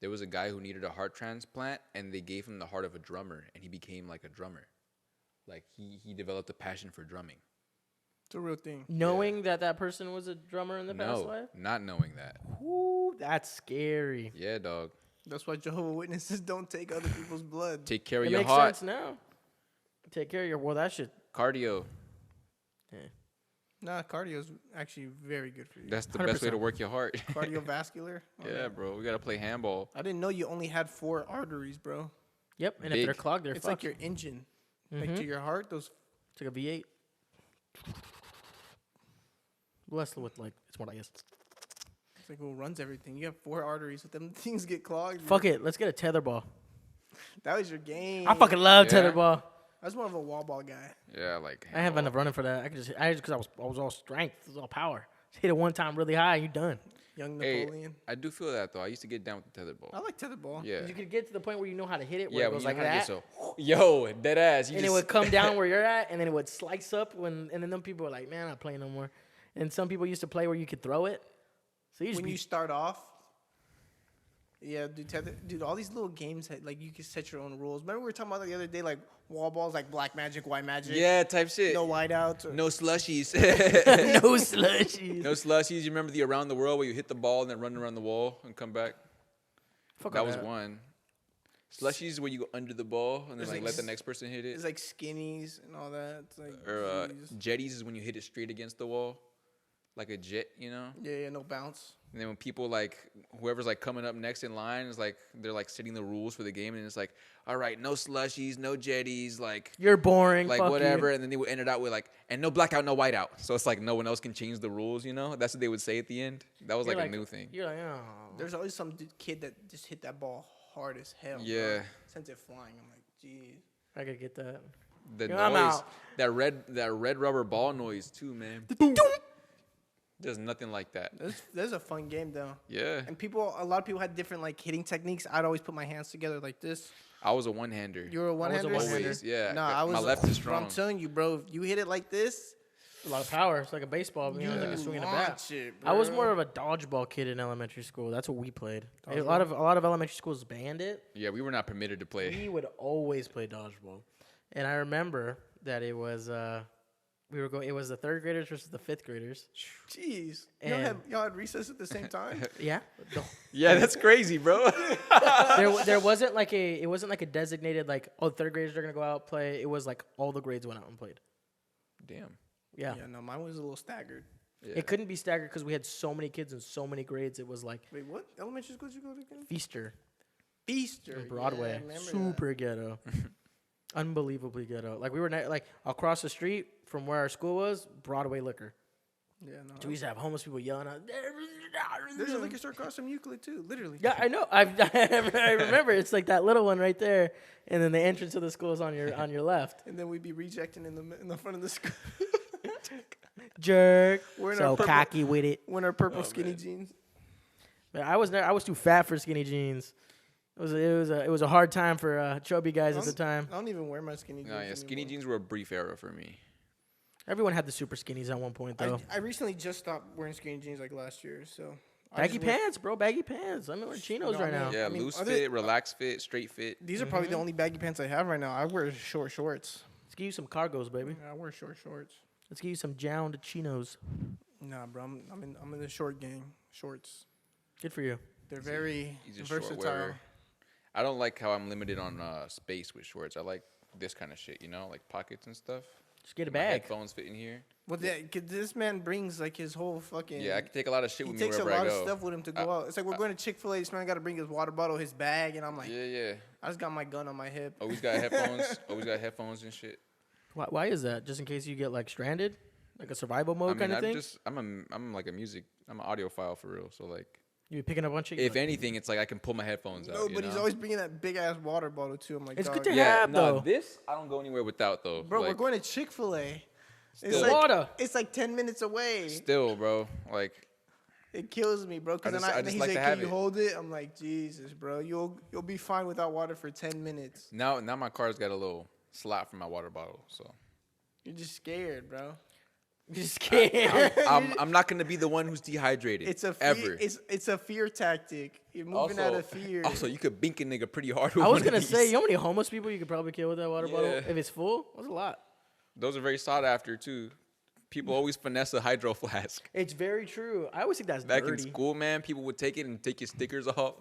there was a guy who needed a heart transplant and they gave him the heart of a drummer and he became like a drummer. Like he developed a passion for drumming. It's a real thing. Knowing that person was a drummer in the past life? Not knowing that. Ooh, that's scary. Yeah, dog. That's why Jehovah's Witnesses don't take other people's blood. Take care of It your makes heart. sense now. Take care of your. Well, that should. Cardio. Nah, cardio is actually very good for you. That's the best way to 100%. work your heart. Cardiovascular. Yeah, bro. We gotta play handball. I didn't know you only had 4 arteries, bro. Yep. And if Big. they're clogged, they're It's fucked. like your engine. Like to your heart, those. It's like a V8. Less with like it's more I guess. It's like who runs everything. You have 4 arteries. If them things get clogged. Fuck it. Let's get a tether ball. That was your game. I fucking love Yeah. tether ball. I was more of a wall ball guy. Yeah, like I haven't enough running for that. I just because I was all strength, it was all power. Just hit it one time really high, you done. Young Hey, Napoleon. I do feel that though. I used to get down with the tethered ball. I like tetherball. Yeah. You could get to the point where you know how to hit it, where Yeah, it when goes you like know how to that, get so, yo, dead ass. You and it just, would come down where you're at, and then it would slice up and then them people were like, man, I'm not playing no more. And some people used to play where you could throw it. So you just When be you start off. Yeah, dude, all these little games, like you can set your own rules. Remember we were talking about the other day, like wall balls, like black magic, white magic. yeah, type shit. No whiteouts. Or, No slushies. no slushies. No slushies. You remember the around the world where you hit the ball and then run around the wall and come back? Fuck That all was one. Slushies where you go under the ball and then There's like like let the s- next person hit it. It's like skinnies and all that. It's like Or jeez. jetties is when you hit it straight against the wall, like a jet, you know. Yeah, no bounce. And then when people like whoever's like coming up next in line is like they're like setting the rules for the game and it's like, all right, no slushies, no jetties, like You're boring. like fuck whatever, You. and then they would end it out with like, and no blackout, no whiteout. So it's like no one else can change the rules, you know. That's what they would say at the end. That was You're like a new thing. You're like, oh. There's always some kid that just hit that ball hard as hell. Yeah. Bro. Sends it flying. I'm like, geez. I gotta get that. The Yeah, I'm noise, out. that red rubber ball noise too, man. There's nothing like that. That's a fun game though. Yeah, And a lot of people had different like hitting techniques. I'd always put my hands together like this. I was a one-hander. You were a one-hander. one-hander. Always, yeah. Nah, I was. My left is bro, I'm strong. telling you, bro. If you hit it like this, A lot of power. It's like a baseball. You know, you like a swinging a bat. launch it, I was bro. more of a dodgeball kid in elementary school. That's what we played. A lot of elementary schools banned it. Yeah, we were not permitted to play. We would always play dodgeball, and I remember that it was It was the 3rd graders versus the 5th graders. Jeez. And- Y'all had recess at the same time? Yeah, Yeah, that's crazy, bro. there wasn't like a designated like 3rd graders are gonna go out play. It was like all the grades went out and played. Damn. Yeah, Yeah, no, mine was a little staggered. Yeah. it couldn't be staggered because we had so many kids and so many grades. It was like Wait, what elementary school did you go to again? Feaster, Feaster. Broadway, Yeah, I remember that. super ghetto, unbelievably ghetto. Like we were like across the street from where our school was, Broadway liquor. Yeah, no. So we used to have homeless people yelling out. There's a liquor store across from Euclid too, literally. Yeah, I know. I remember. It's like that little one right there, and then the entrance to the school is on your left. And then we'd be rejecting in the front of the school. Jerk. We're in So our purple- cocky with it. When our purple skinny jeans. Man, I was too fat for skinny jeans. It was a hard time for chubby guys at the time. I don't even wear my skinny jeans. No, yeah, skinny anymore. jeans were a brief era for me. Everyone had the super skinnies at one point though. I recently just stopped wearing skinny jeans like last year, so. Baggy pants, bro. Baggy pants. I'm wearing chinos No, right now. Yeah, I mean, loose other- fit, relaxed fit, straight fit. These are probably the only baggy pants I have right now. I wear short shorts. Let's give you some cargos, baby. Yeah, I wear short shorts. Let's give you some jound chinos. Nah, bro, I'm in the short gang. Shorts. Good for you. They're very He's a short versatile. wearer. I don't like how I'm limited on space with shorts. I like this kind of shit, you know, like pockets and stuff. Just get a My bag. headphones fit in here. Well, this man brings like his whole fucking. Yeah, I can take a lot of shit He with me takes a wherever lot I of go. stuff with him to go out. It's like we're going to Chick-fil-A. This man got to bring his water bottle, his bag, and I'm like, Yeah. I just got my gun on my hip. Always got headphones. Always got headphones and shit. Why is that? Just in case you get like stranded, like a survival mode kind of thing. I'm like I'm an audiophile for real. So like, You picking up on shit. if anything, it's like I can pull my headphones out. No, you but he's know? always bringing that big ass water bottle too. I'm like, It's good dog, to yeah. have, No, though. this I don't go anywhere without though. bro, we're Like, going to Chick-fil-A. It's Still. like Water. It's like 10 minutes away. Still, bro. Like, It kills me, bro. Because I then just he's like like, to "Can have you it." hold it?" I'm like, Jesus, bro. You'll be fine without water for 10 minutes. now my car's got a little slot for my water bottle. So You're just scared, bro. Just scared. I'm not gonna be the one who's dehydrated. It's a ever. It's a fear tactic. You're moving out of fear. Also, you could bink a nigga pretty hard. With I was one of gonna say, these. you know how many homeless people you could probably kill with that water bottle? Yeah. If it's full, that's a lot. Those are very sought after too. People always finesse a hydro flask. It's very true. I always think that's Back dirty. in school, man, people would take it and take your stickers off.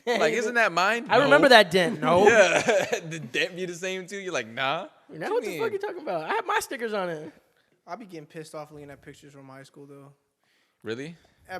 Like, isn't that mine? I No. remember that dent. No. Yeah, the dent be the same too. You're like, nah. Now what the fuck you talking about? I have my stickers on it. I be getting pissed off looking at pictures from high school though. Really?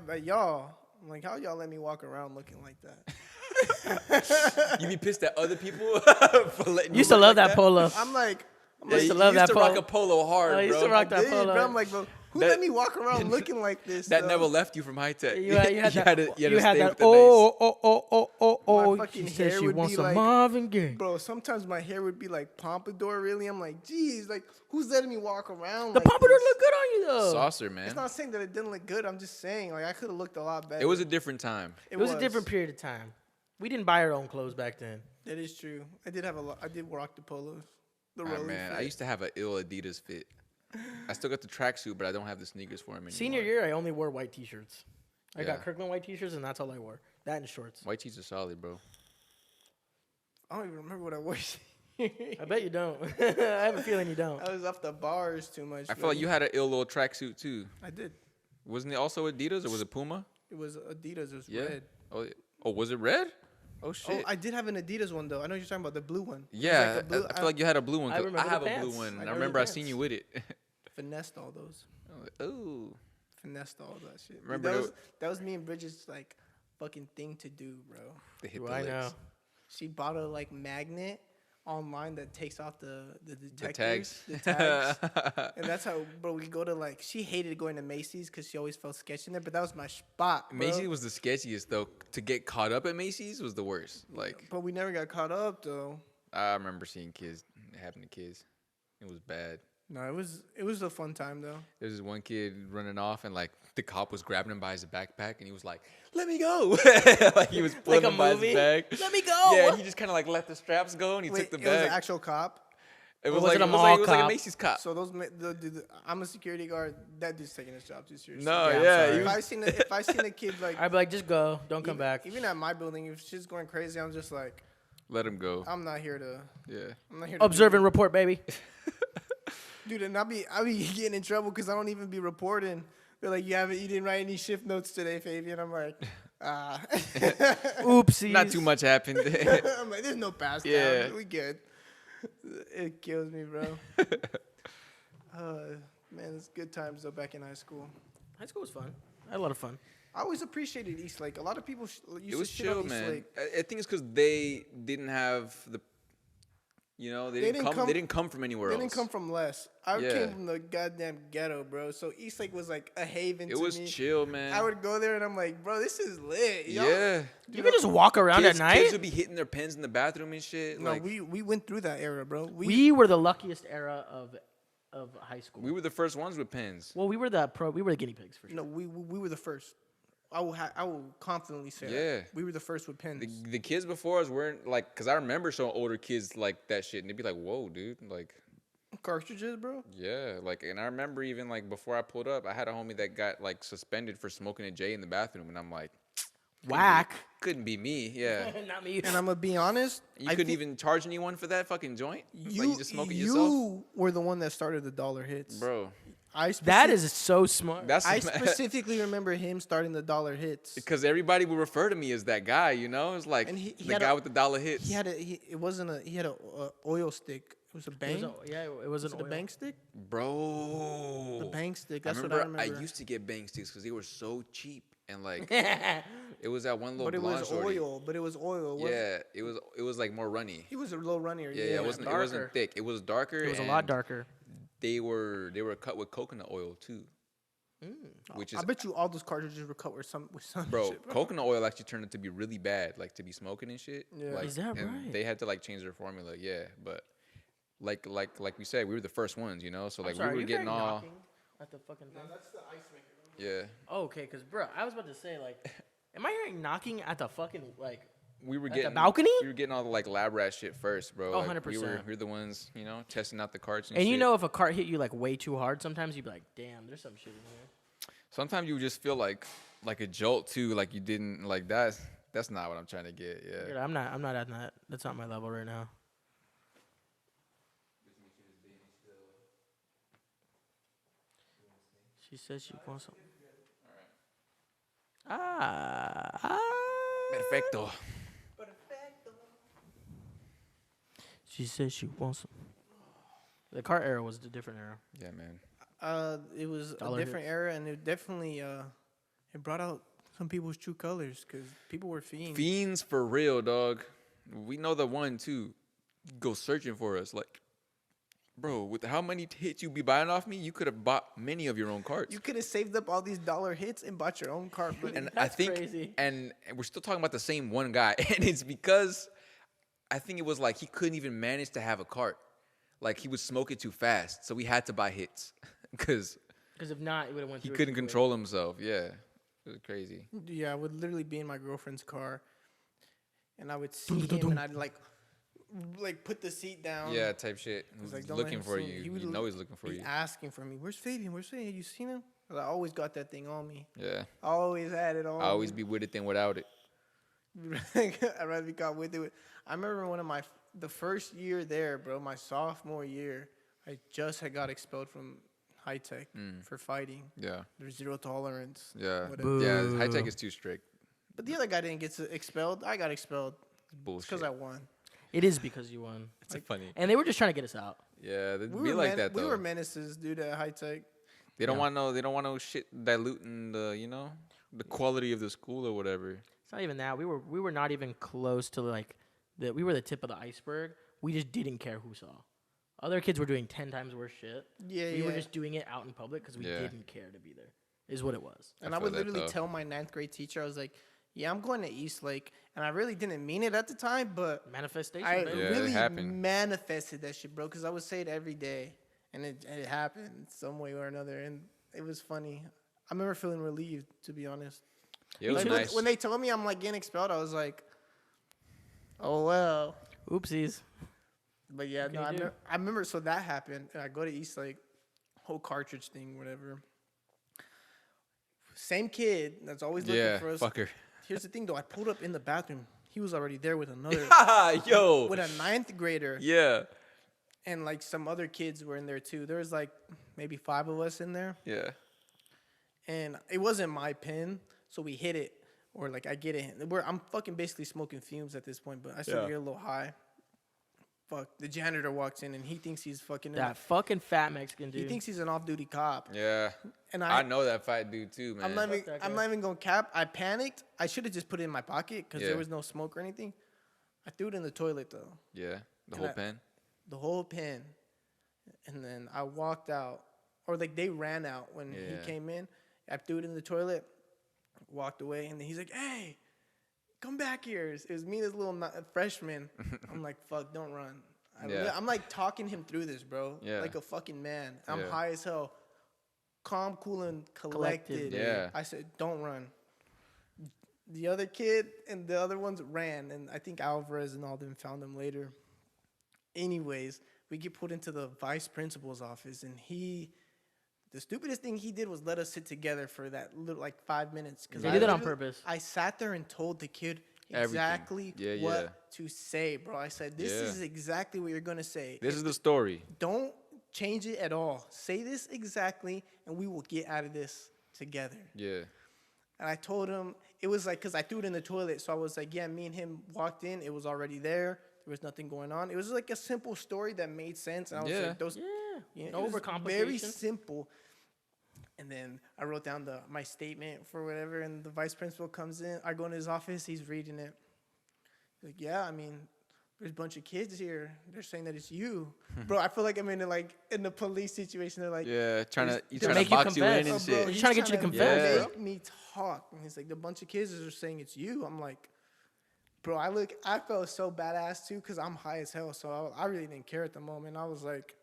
But y'all, I'm like, how y'all let me walk around looking like that? You be pissed at other people for letting You used to look love like that polo. I'm like, Yeah, used to you love used that to rock polo. a polo hard, I bro. used to rock that dude, polo. bro, I'm like, bro, who That- let me walk around looking like this? That though? never left you from high tech. You had that. You had to stay with the Oh. My fucking She said hair she would wants be some like- Marvin Gaye. Bro, sometimes my hair would be like pompadour, really. I'm like, geez, like, who's letting me walk around The like pompadour this? look good on you though. Saucer, man. It's not saying that it didn't look good. I'm just saying, like, I could have looked a lot better. It was a different time. It was a different period of time. We didn't buy our own clothes back then. That is true. I did have a lot. I did rock the polos. The Ah, rolling man, I fit. used to have an ill Adidas fit. I still got the tracksuit, but I don't have the sneakers for him anymore. Senior year, I only wore white t-shirts. I got Yeah. Kirkland white t-shirts, and that's all I wore. That and shorts. White tees are solid, bro. I don't even remember what I wore. I bet you don't. I have a feeling you don't. I was off the bars too much. I feel like you had an ill little tracksuit too. I did. Wasn't it also Adidas or was it Puma? It was Adidas. It was Yeah. red. Oh, was it red? Oh Oh, shit. I did have an Adidas one though. I know you're talking about the blue one. It was Yeah, like the blue, I feel like you had a blue one. I 'cause remember the have a pants. blue one. I And I remember remember the I seen you pants. with it. finessed all those. Ooh. Finessed all that shit. Dude, Remember that was me and Bridget's like fucking thing to do, bro. They hit Do the I legs. know? She bought a like magnet online that takes off the The detectors, tags. the tags. And that's how, bro, we go to like, she hated going to Macy's because she always felt sketchy in there, but that was my spot, bro. Macy's was the sketchiest though. To get caught up at Macy's was the worst. Like But we never got caught up though. I remember seeing kids having to kids. It was bad. No, it was a fun time though. There's this one kid running off, and like the cop was grabbing him by his backpack, and he was like, "Let me go!" Like he was pulling Like a him by movie? his bag. Let me go. Yeah, he just kind of like let the straps go, and he Wait, took the it was bag. an actual cop. It was was like it a it was mall like, it was like a cop? Macy's cop. So I'm a security guard. That dude's taking his job too seriously. No, Yeah, I'm yeah, sorry. he If was, I seen a kid like I'd be like, just go. Don't come back. even at my building, if shit's going crazy, I'm just like, let him go. I'm not here to. Yeah, I'm not here to Observe and report, baby. Dude, and I be getting in trouble because I don't even be reporting. They're like, you didn't write any shift notes today, Fabian. I'm like, Oopsies. not too much happened. I'm like, there's no pass Yeah. down. We good. It kills me, bro. Man, it's good times though back in high school. High school was fun. I had a lot of fun. I always appreciated Eastlake. A lot of people used It was to shit on chill, man. Eastlake. I think it's because they didn't have the, they didn't come from anywhere They else. didn't come from less. I Yeah. came from the goddamn ghetto, bro. So Eastlake was like a haven It to was me. chill, man. I would go there and I'm like, bro, this is lit. Y'all- Yeah. You could just walk around Kids, at night. kids would be hitting their pens in the bathroom and shit. No, like we went through that era, bro. We were the luckiest era of high school. we were the first ones with pens. Well, we were the guinea pigs for sure. No, we were the first. I will confidently say Yeah. that. We were the first with pens. The kids before us weren't like, cause I remember showing older kids like that shit, and they'd be like, "Whoa, dude!" Like, Cartridges, bro. yeah, like, and I remember even like before I pulled up, I had a homie that got like suspended for smoking a J in the bathroom, and I'm like, Whack. couldn't be me, yeah. Not me. And I'm gonna be honest. You I couldn't think even charge anyone for that fucking joint. It's You, like you just smoke it you yourself, were the one that started the dollar hits, bro. That is so smart. That's I specifically remember him starting the dollar hits. because everybody would refer to me as that guy, you know. It's like And he the had guy a- with the dollar hits. He had a. It wasn't a. He had a oil stick. It was a bang. It was Was an it a oil. bang stick? Bro, The bang stick. That's I what remember. I remember. I used to get bang sticks because they were so cheap and like it was that one little but it blonde was shorty. oil. But it was oil. It wasn't- Yeah, it was like more runny. He was a little runnier. Yeah, Yeah, it wasn't darker. thick. It was darker. It was a lot and darker. They were cut with coconut oil too, which is I bet you all those cartridges were cut with some bro, shit, bro. coconut oil actually turned out to be really bad, like to be smoking and shit. Yeah. Like, Is that and right? They had to like change their formula, yeah. But like we said, we were the first ones, you know. So like I'm sorry, we are were you getting hearing all, knocking at the fucking thing? That's the ice maker. yeah. Oh, okay, because bro, I was about to say like, am I hearing knocking at the fucking like? We were At the getting balcony? We were getting all the like lab rat shit first, bro. Oh, Like, 100%. We were the ones, you know, testing out the carts and And shit. you know, if a cart hit you like way too hard, sometimes you'd be like, "Damn, there's some shit in here." Sometimes you would just feel like a jolt too, like you didn't like that. That's not what I'm trying to get. Yeah. Dude, I'm not at that. That's not my level right now. She says she wants some. Ah. Perfecto. She says she wants some. The cart era was a different era. Yeah, man. It was Dollar a different hits. era, and it definitely it brought out some people's true colors because people were fiends. Fiends for real, dog. We know the one too. Go searching for us, like, bro. With how many hits you be buying off me, you could have bought many of your own carts. You could have saved up all these dollar hits and bought your own cart, buddy. And That's I think, crazy. and we're still talking about the same one guy, and it's because I think it was like he couldn't even manage to have a cart. Like he would smoke it too fast, so we had to buy hits because Because if not, it would have went. he through it couldn't too quick. control himself. Yeah, it was crazy. Yeah, I would literally be in my girlfriend's car, and I would see him, and I'd like put the seat down. Yeah, type shit. I was He's like, "Don't let looking him for see me." you. He would You know he's looking for be you. asking for me. Where's Fabian? Where's Fabian? You seen him? I always got that thing on me. Yeah, I always had it on. I always me. be with it than without it. I'd rather be caught with it. I remember the first year there, bro, my sophomore year, I just had got expelled from high tech for fighting. Yeah, There's zero tolerance. yeah, Whatever. yeah. High tech is too strict. But the other guy didn't get expelled. I got expelled. It's Bullshit. because I won. It is because you won. It's funny. And they were just trying to get us out. Yeah, they We be were like that though. We were menaces, dude, at high tech. They don't want no. They don't want no shit diluting the the quality of the school or whatever. It's not even that. We were not even close to like we were the tip of the iceberg. We just didn't care who saw. Other kids were doing 10 times worse shit. Yeah, We were yeah. just doing it out in public because we Yeah. didn't care to be there. Is what it was. And I I feel would that, literally though. tell my 9th grade teacher, I was like, yeah, I'm going to East Lake. And I really didn't mean it at the time, but Manifestation. I baby. Yeah, it really happened. manifested that shit, bro, because I would say it every day. And it happened some way or another. And it was funny. I remember feeling relieved, to be honest. Yeah, it was Like, nice. when they told me I'm like getting expelled, I was like, oh, well. Oopsies. But yeah, What no, can you do? I remember. So that happened, and I go to East Lake, whole cartridge thing, whatever. Same kid that's always looking yeah, for us. fucker. Here's the thing, though. I pulled up in the bathroom. He was already there with another, Yo. with a 9th grader, Yeah. and like some other kids were in there too. There was like maybe 5 of us in there, Yeah. and it wasn't my pen, so we hit it, or like I get it. I'm fucking basically smoking fumes at this point, but I still Yeah. get a little high. Fuck, the janitor walks in and he thinks he's fucking. That fucking fat Mexican dude. He thinks he's an off-duty cop, Yeah. and I know that fat dude too, man. I'm not even. Fuck that I'm guy. not even gonna cap. I panicked. I should have just put it in my pocket because Yeah. there was no smoke or anything. I threw it in the toilet though, Yeah. The And whole I- pen. the whole pen, and then I walked out, or like they ran out when Yeah. he came in. I threw it in the toilet, walked away, and then he's like, "Hey, come back here." It was me and this little freshman. I'm like, "Fuck, don't run." Yeah. I'm like talking him through this, bro. Yeah. Like a fucking man. I'm Yeah. high as hell. Calm, cool, and collected. Yeah. I said, "Don't run." The other kid and the other ones ran, and I think Alvarez and all them found them later. Anyways, we get put into the vice principal's office, and the stupidest thing he did was let us sit together for that little, like 5 minutes. Because They did that on purpose. I sat there and told the kid Everything. exactly Yeah, what yeah. to say, bro. I said, this Yeah. is exactly what you're going to say. This is the story. Don't change it at all. Say this exactly, and we will get out of this together. Yeah. And I told him, it was like, because I threw it in the toilet. So I was like, yeah, me and him walked in. It was already there. There was nothing going on. It was like a simple story that made sense. And I was Yeah. like, those, Yeah. it No was overcomplication. very simple. And then I wrote down my statement for whatever. And the vice principal comes in. I go in his office. He's reading it. He's like, yeah, I mean, there's a bunch of kids here. They're saying that it's you. Bro, I feel like I'm in the police situation. They're like, Yeah, trying to make you box you in confess. and bro, shit. He's trying to get you to confess, Yeah. Make me talk. And he's like, the bunch of kids are saying it's you. I'm like, bro, I felt so badass too because I'm high as hell. So I really didn't care at the moment. I was like,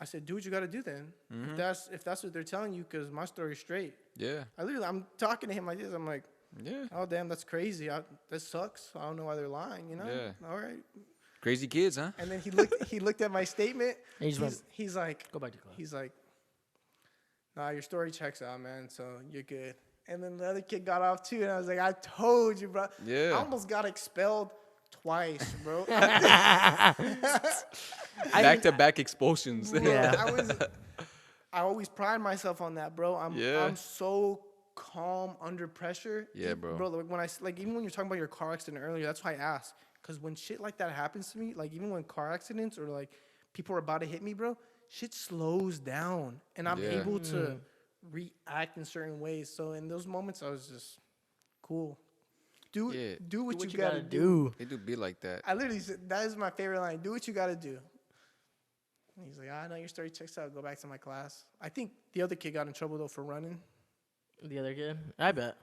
I said, do what you got to do then. If that's what they're telling you, because my story's straight. Yeah. I'm talking to him like this. I'm like, Yeah. oh, damn, that's crazy. That sucks. I don't know why they're lying, you know? Yeah. All right. Crazy kids, huh? And then he looked at my statement. And he just went, He's like, go back to class. he's like, nah, your story checks out, man. So you're good. And then the other kid got off too, and I was like, I told you, bro. Yeah. I almost got expelled twice, bro. Back-to-back expulsions. Bro, Yeah. I always pride myself on that, bro. I'm so calm under pressure. Yeah, bro. Bro, like even when you're talking about your car accident earlier, that's why I asked. Because when shit like that happens to me, like even when car accidents or like people are about to hit me, bro, shit slows down, and I'm Yeah. able to react in certain ways. So in those moments, I was just cool. Do what you gotta do. They do be like that. I literally said, that is my favorite line. Do what you gotta do. And he's like, I know your story checks out. Go back to my class. I think the other kid got in trouble though for running. The other kid? I bet.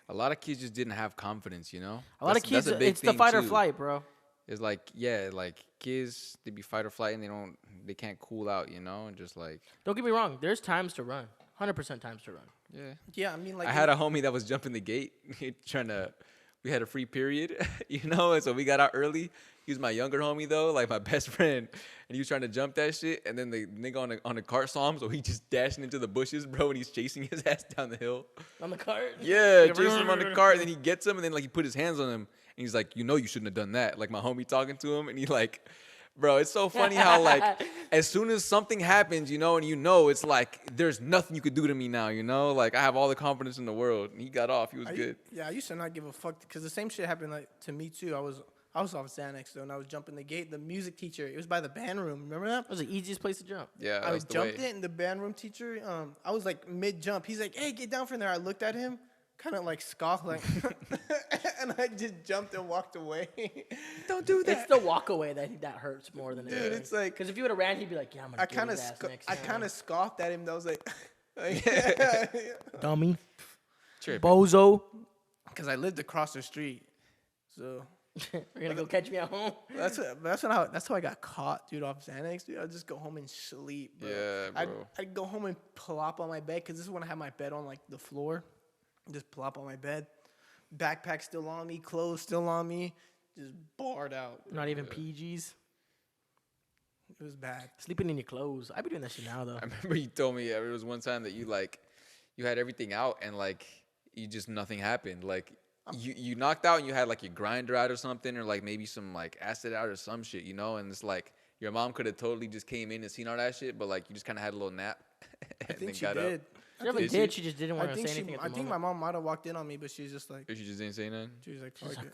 A lot of kids just didn't have confidence, you know? A lot of kids, that's a big it's the thing, fight or too. flight, bro. It's like, yeah, like kids, they be fight or flight and they can't cool out, you know? And just like, Don't get me wrong. There's times to run. 100% times to run. yeah. Yeah, I mean, like I had a homie that was jumping the gate, we had a free period, you know? And so we got out early. He was my younger homie though, like my best friend. And he was trying to jump that shit. And then the nigga on the cart saw him. So he just dashing into the bushes, bro. And he's chasing his ass down the hill. On the cart? Yeah, chasing him on the cart. And then he gets him. And then like he put his hands on him. And he's like, you know, you shouldn't have done that. Like my homie talking to him. And he like, bro, it's so funny how like as soon as something happens, you know, and you know, it's like there's nothing you could do to me now, you know? Like I have all the confidence in the world. And he got off. He was good. Yeah, I used to not give a fuck because the same shit happened like to me too. I was off Xanax though, and I was jumping the gate. The music teacher, it was by the band room. Remember that? That was the easiest place to jump. Yeah, that I was the jumped way. it, and the band room teacher, I was like mid jump. He's like, "Hey, get down from there." I looked at him, kind of like scoffed, like, and I just jumped and walked away. Don't do that. It's the walk away that hurts more than Dude, anything. it's like Because if you would have ran, he'd be like, yeah, I'm going to get his ass next I time. kind of scoffed at him. That was like, Dummy. Tripping. Bozo. because I lived across the street, so. You're going to go catch me at home? That's how I got caught, dude, off Xanax, dude. I'd just go home and sleep, bro. Yeah, bro. I'd go home and plop on my bed, because this is when I had my bed on, like, the floor. Just plop on my bed. Backpack still on me, clothes still on me. Just barred out. Not even PGs. It was bad. Sleeping in your clothes. I be doing that shit now, though. I remember you told me there was one time that you had everything out and like you just nothing happened. Like you knocked out and you had like your grinder out or something, or like maybe some like acid out or some shit, you know? And it's like your mom could have totally just came in and seen all that shit, but like you just kind of had a little nap. I and think then she got did. up. She never Did did. she? She just didn't want to say anything at the I think my moment. mom might have walked in on me, but she's just like, Or she just didn't say nothing. she was like, fuck it.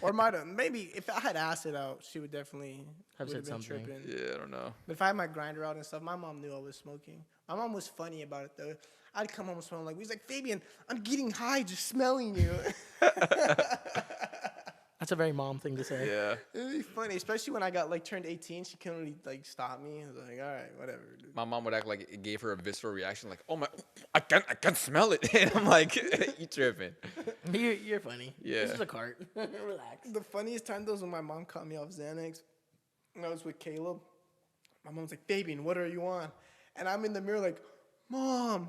Or might have, maybe if I had acid out, she would definitely Have would said been something. tripping. Yeah, I don't know. But if I had my grinder out and stuff, my mom knew I was smoking. My mom was funny about it though. I'd come home smelling like, he's like, Fabian, I'm getting high just smelling you. That's a very mom thing to say. Yeah. It'd be funny, especially when I got like turned 18. She couldn't really like stop me. I was like, all right, whatever, dude. My mom would act like it gave her a visceral reaction, like, "Oh my, I can't smell it." And I'm like, "You tripping?" You're funny. Yeah. This is a cart. Relax. The funniest time though was when my mom caught me off Xanax. And I was with Caleb. My mom's like, Fabian, what are you on? And I'm in the mirror like, Mom,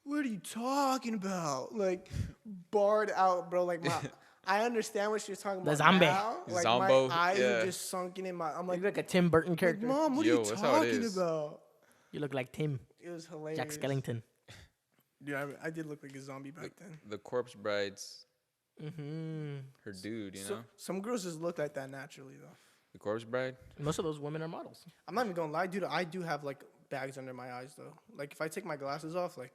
what are you talking about? Like, barred out, bro. Like, I understand what she's talking about zombie. now. Like, Zombo, my eyes yeah. are just sunken in my... I'm You like, look like a Tim Burton like, character. Mom, what Yo, are you that's how it talking is. about? You look like Tim. It was hilarious. Jack Skellington. Dude, I did look like a zombie back then. The corpse bride's Mm-hmm. her dude, you know? Some girls just look like that naturally, though. The corpse bride? Most of those women are models. I'm not even gonna lie, dude. I do have like bags under my eyes, though. Like if I take my glasses off, like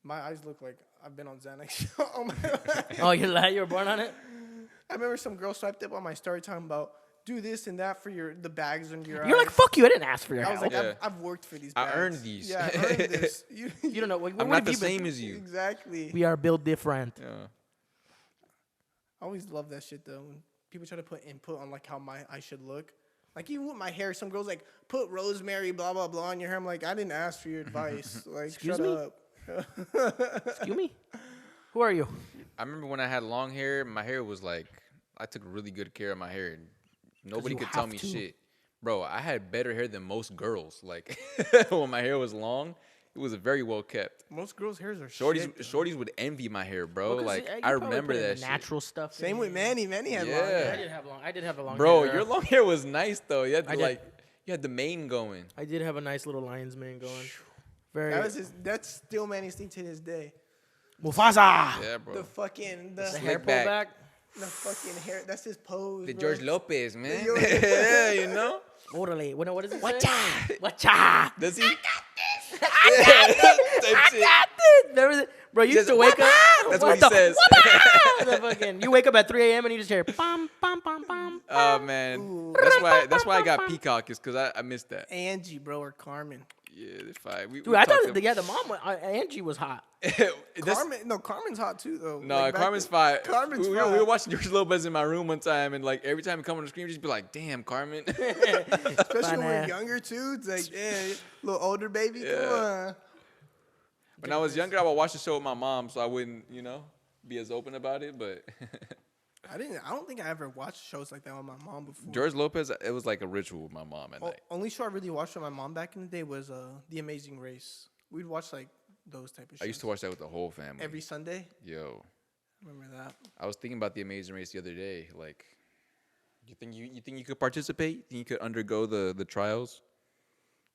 my eyes look like I've been on Xanax. Oh my Oh, you were born on it? I remember some girl swiped up on my story talking about do this and that for the bags under your eyes. You're like, fuck you. I didn't ask for your I was help. like, Yeah. I've worked for these I bags. earned these. Yeah, I earned this. You You don't know. What I'm have not the you been same through? as you. exactly. We are built different. Yeah. I always love that shit though. When people try to put input on like how I should look. Like even with my hair, some girls like put rosemary, blah blah blah on your hair. I'm like, I didn't ask for your advice. Like, Excuse shut me? up. Excuse me? Who are you? I remember when I had long hair, my hair was like, I took really good care of my hair. Nobody you could tell have me to. shit. Bro, I had better hair than most girls. Like, when my hair was long, it was very well kept. Most girls' hairs are Shorties, shit. Though. shorties would envy my hair, bro. Well, 'cause, like, you I probably remember put in that the shit. natural stuff. Same in with you. Manny. Manny had long Yeah. hair. I did have a long Bro, hair. your long hair was nice though. You had I the, did. like, you had the mane going. I did have a nice little lion's mane going. Very. That's still Manny's thing to this day. Mufasa. Yeah, bro. The fucking The Slick hair pull back. back. the fucking hair. That's his pose. The bro. George Lopez, man. Yo- Yeah, you know? Orderly. What does it say? Watcha. Watcha. Does he? Bro, you used Just, to wake up. That's what he the- says. the fucking, you wake up at 3 a.m. and you just hear bum bum bum bum. Oh man, Ooh. that's why I got Peacock is because I missed that. Angie, bro, or Carmen. Yeah, they're fine. Dude, I thought the mom, Angie was hot. Carmen's hot too, though. No, Like, back Carmen's then- fine. Carmen's we fine. were watching George Lopez in my room one time, and like every time he come on the screen, just be like, "Damn, Carmen." Especially Fine when we're ass. younger too. It's like, yeah, little older baby. Come Yeah. on. When I was younger, I would watch the show with my mom, so I wouldn't, be as open about it. But I don't think I ever watched shows like that with my mom before. George Lopez, it was like a ritual with my mom at night. Only show I really watched with my mom back in the day was The Amazing Race. We'd watch like those type of shows. I used to watch that with the whole family. every Sunday. Yo, Remember that? I was thinking about the Amazing Race the other day. Like, you think you could participate? Think you could undergo the trials?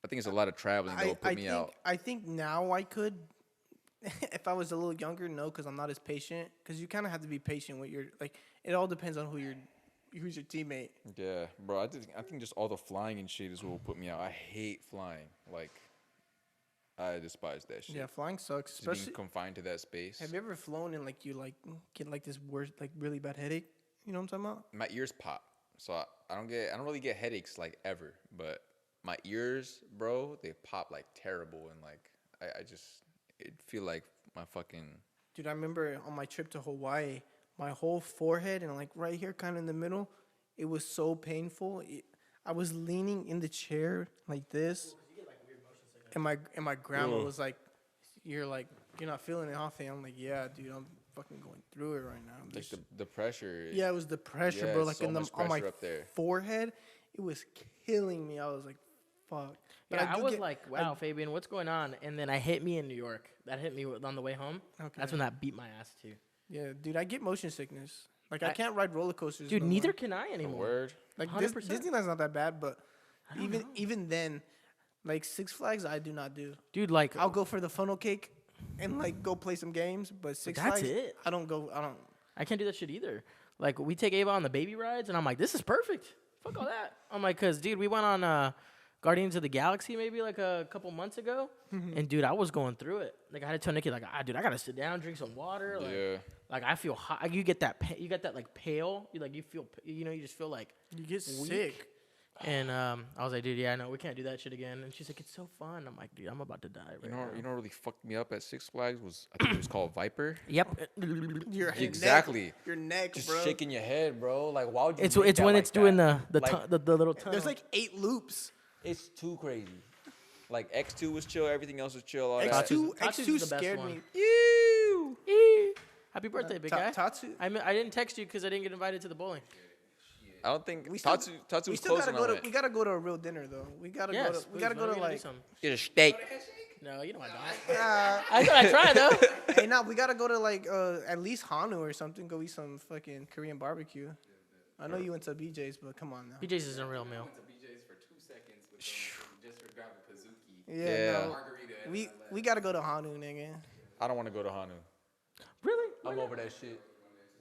I think it's a lot of traveling that will put me out. I think now I could. If I was a little younger, no, because I'm not as patient. Because you kind of have to be patient with your like. It all depends on who's your teammate. Yeah, bro. I think just all the flying and shit is what will put me out. I hate flying. Like, I despise that shit. Yeah, flying sucks. Just being Especially, confined to that space. have you ever flown and like you like get like this worst like really bad headache? You know what I'm talking about? My ears pop, so I don't really get headaches like ever. But my ears, bro, they pop like terrible, and like it feel like my fucking. Dude, I remember on my trip to Hawaii, my whole forehead and like right here, kind of in the middle, it was so painful. I was leaning in the chair like this, and my grandma was like, "You're not feeling it, huh, fam?" I'm like, "Yeah, dude, I'm fucking going through it right now." I'm Like just- the pressure. yeah, it was the pressure, Yeah, bro. Like so on much my pressure up there. forehead, it was killing me. I was like, "Fuck." But Yeah, I do was get- like, wow, Fabian, what's going on? And then I hit me in New York. That hit me on the way home. Okay. That's when that beat my ass too. yeah, dude, I get motion sickness. Like I can't ride roller coasters. Dude, no neither more. can I A anymore. word. Like 100%. Disneyland's not that bad, but don't know. even then, like Six Flags, I do not do. Dude, like, I'll go for the funnel cake and like go play some games, but Six that's Flags, it. I don't go. I don't. I can't do that shit either. Like, we take Ava on the baby rides, and I'm like, this is perfect. Fuck all that. I'm like, because, dude, we went on Guardians of the Galaxy maybe like a couple months ago, and, dude, I was going through it. Like, I had to tell Nikki, like, dude, I got to sit down, drink some water. Like, Yeah. like I feel hot. You get that, like, pale. You feel, you just feel like You get weak. sick. And I was like, dude, yeah, no, we can't do that shit again. And she's like, it's so fun. I'm like, dude, I'm about to die right now. You know what really fucked me up at Six Flags was I think it was called Viper. Yep. Your Exactly. neck, your neck, Just bro. shaking your head, bro. Like, why would you? It's make it's that when like it's doing that? the Like, the little tunnel. There's like 8 loops. It's too crazy. Like X2 was chill, everything else was chill. All that. X2 Tatsu's X2 the best scared one. me. Ew. Happy birthday, big guy. Tatsu. I didn't text you because I didn't get invited to the bowling. I don't think We still, Tatsu we was still close gotta on go to. it. We gotta go to a real dinner though. We gotta Yes, go to. We gotta please, go man, to we gotta do like. something. Get a steak. No, you know I don't. Uh, I thought I tried though. hey, we gotta go to like at least Hanu or something. Go eat some fucking Korean barbecue. I know you went to BJ's, but come on now. BJ's is a real meal. went to BJ's for 2 seconds with just for grabbing Pazuki. Yeah, Yeah. no, Margarita. we gotta go to Hanu, nigga. I don't want to go to Hanu. Really? I'm over that shit.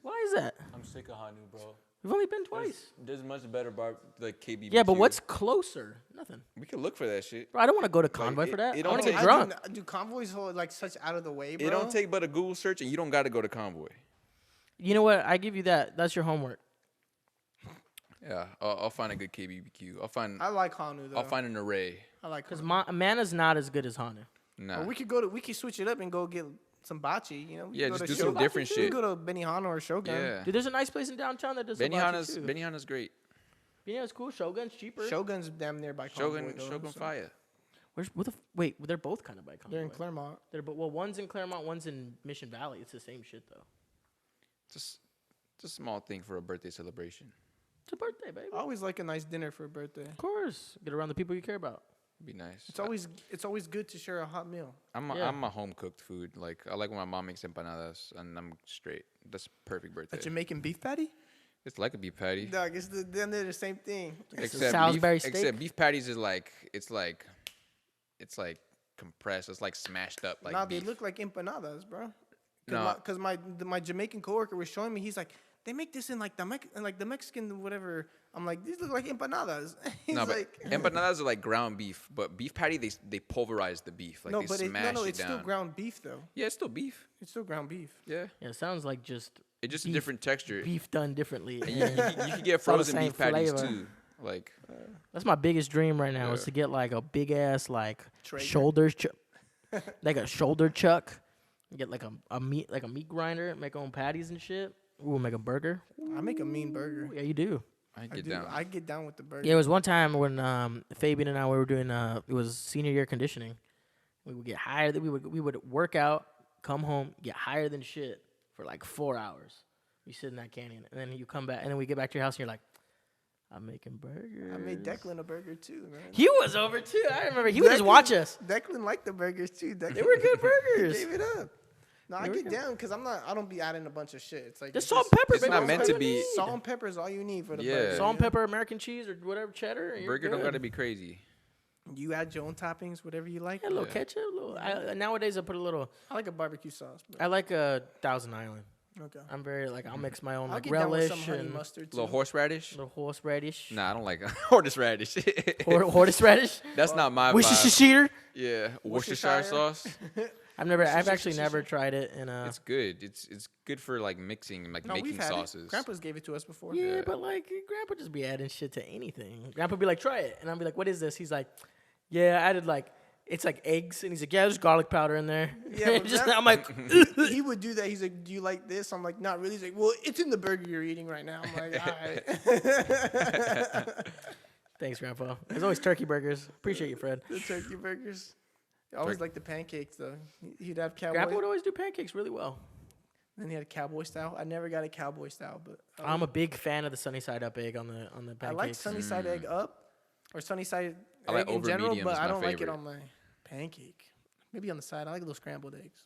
Why is that? I'm sick of Hanu, bro. We've only been twice. There's much better like KBBQ. Yeah, but what's closer? Nothing. We could look for that shit. Bro, I don't want to go to Convoy it- for that. it I don't want to take- get drunk. Do convoys hold like such out of the way, bro? It don't take but a Google search, and you don't got to go to Convoy. You know what? I give you that. That's your homework. Yeah, I'll find a good KBBQ. I like Hanu though. I'll find an array. I like Because Hanu. Mana's not as good as Hanu. Nah. Or we could switch it up and go get some bachi. You know? We Yeah, could go just to do some Shogun. different We could shit. go to Benihana or Shogun. Yeah. Dude, there's a nice place in downtown that does Benihana's too. Benihana's great. Benihana's cool. Shogun's cheaper. Shogun's damn near by Convoy. though, Shogun so- Fire. Wait, they're both kind of by Convoy. They're in Claremont. Well, one's in Claremont, one's in Mission Valley. It's the same shit though. Just a small thing for a birthday celebration. It's a birthday, baby. I always like a nice dinner for a birthday. Of course, get around the people you care about. Be nice. It's always good to share a hot meal. I'm Yeah. a home cooked food. Like I like when my mom makes empanadas, and I'm straight. That's perfect birthday. A Jamaican beef patty? It's like a beef patty. Dog, then they're the same thing. Salisbury steak? Except beef patties is like it's like compressed. It's like smashed up like They beef. look like empanadas, bro. No. Because my Jamaican coworker was showing me. He's like, they make this in like the Mexican whatever. I'm like, these look like empanadas. He's No, but like, empanadas are like ground beef, but beef patty they pulverize the beef. Like no, they but smash it it's down. still ground beef though. Yeah, it's still beef. It's still ground beef. Yeah, Yeah, it sounds like just it's just Beef- a different texture. beef done differently. And you can get all the frozen same beef patties flavor. too. Like That's my biggest dream right now is Yeah. to get like a big ass like Traeger. shoulders like a shoulder chuck. Get like a meat grinder, make our own patties and shit. We'll make a burger. I make a mean burger. Yeah, you do. I I get do. down. I get down with the burger. Yeah, it was one time when Fabian and I we were doing it was senior year conditioning. We would get higher. We would work out, come home, get higher than shit for like 4 hours. You sit in that canyon, and then you come back, and then we get back to your house, and you're like, I'm making burgers. I made Declan a burger too, man. He was over too. I remember he would just watch us. Declan liked the burgers too. Declan, They were good burgers. Gave it up. No, I They were get good. down because I don't be adding a bunch of shit. It's like Just it's salt and pepper, it's baby. not That's meant all to you be- need. Salt and pepper is all you need for the Yeah. burger. Salt and you know? pepper, American cheese, or whatever cheddar. And you're Burger don't good. gotta be crazy. You add your own toppings, whatever you like. Yeah, a little Yeah. ketchup. A little, nowadays, I put a little. I like a barbecue sauce. But I like a Thousand Island. okay. I'm very like I'll mix my own I'll like get down with some relish honey and mustard too. Little horseradish. little horseradish. Nah, I don't like horseradish. Horseradish. That's not my vibe. Worcestershire. Yeah, Worcestershire. Worcestershire sauce. I've actually never tried it. And It's good. It's good for like mixing, like No, making we've had sauces. it. Grandpa's gave it to us before. yeah, Yeah. but like Grandpa just be adding shit to anything. Grandpa be like, try it, and I'll be like, what is this? He's like, yeah, I added like it's like eggs, and he's like, yeah, there's garlic powder in there. Yeah, but just that- I'm like, He would do that. He's like, "Do you like this?" I'm like, "Not really." He's like, "Well, it's in the burger you're eating right now." I'm like, "All right." thanks, Grandpa. There's always turkey burgers. Appreciate you, Fred. The turkey burgers. I always like the pancakes though. He'd have cowboy. Grandpa would always do pancakes really well. Then he had a cowboy style. I never got a cowboy style, but I'm a big fan of the sunny side up egg on the pancakes. I like sunny side egg up or sunny side I like egg in over general, medium but is I my don't like it favorite. on my pancake. Maybe on the side. I like little scrambled eggs.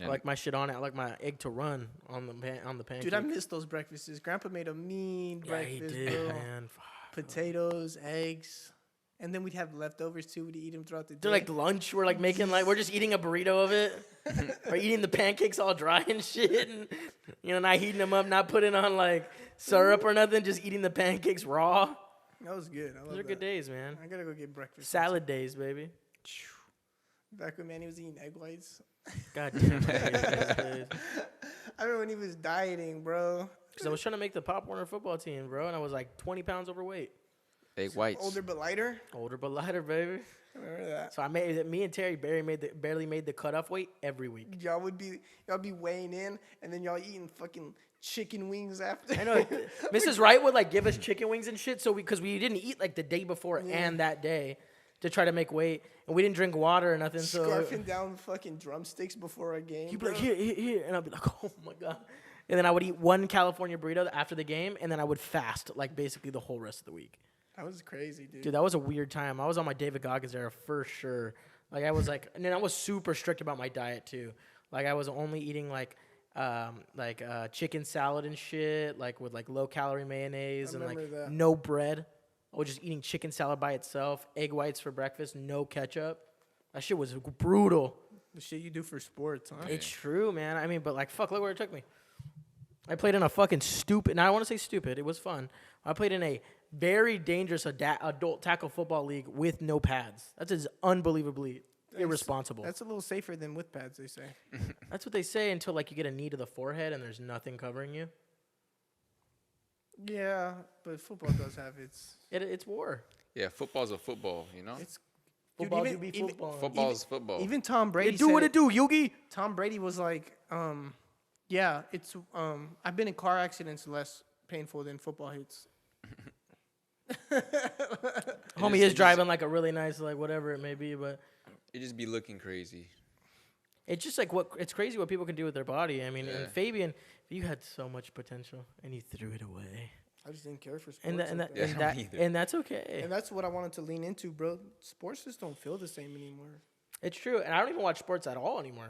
I like my shit on it. I like my egg to run on the pancake. Dude, I miss those breakfasts. Grandpa made a mean Yeah, he breakfast, did, bro. man. Potatoes, eggs, and then we'd have leftovers too. We'd eat them throughout the day. They're like lunch. We're like making like we're just eating a burrito of it. We're eating the pancakes all dry and shit, and not heating them up, not putting on like syrup or nothing, just eating the pancakes raw. That was good. I love Those are that. good days, man. I gotta go get breakfast. Salad days, baby. Back when Manny was eating egg whites. God damn. Because I remember when he was dieting, bro. I was trying to make the Pop Warner football team, bro, and I was like 20 pounds overweight. egg whites. Older but lighter. Older but lighter, baby. I remember that. So me and Terry barely made the cutoff weight every week. Y'all be weighing in, and then y'all eating fucking chicken wings after. I know. Mrs. Wright would like give us chicken wings and shit, so because we didn't eat like the day before and that day to try to make weight, and we didn't drink water or nothing. So Scarfing down fucking drumsticks before a game. he'd be like, bro. here, and I'd be like, oh my god. And then I would eat one California burrito after the game, and then I would fast like basically the whole rest of the week. That was crazy, dude. Dude, that was a weird time. I was on my David Goggins era for sure. Like I was like, and then I was super strict about my diet too. Like I was only eating chicken salad and shit, like with like low calorie mayonnaise and like remember that. no bread. I was just eating chicken salad by itself, egg whites for breakfast, no ketchup. That shit was brutal. The shit you do for sports, huh? It's true, man. I mean, but like, fuck, look where it took me. I played in a fucking stupid. Now I want to say stupid. It was fun. I played in a very dangerous adult tackle football league with no pads. That is unbelievably irresponsible. That's a little safer than with pads, they say. That's what they say until like you get a knee to the forehead and there's nothing covering you. Yeah, but football does have its. It's war. Yeah, football's a football, you know? It's Football dude, do be football. Football's football. Even Tom Brady. You do what said it do, Yugi. Tom Brady was like, yeah, it's I've been in car accidents less painful than football hits. Homie is driving like a really nice, like whatever it may be, but It just be looking crazy. it's just like it's crazy what people can do with their body. I mean, and Fabian, you had so much potential and you threw it away. I just didn't care for sports. And that's okay. And that's what I wanted to lean into, bro. Sports just don't feel the same anymore. It's true, and I don't even watch sports at all anymore.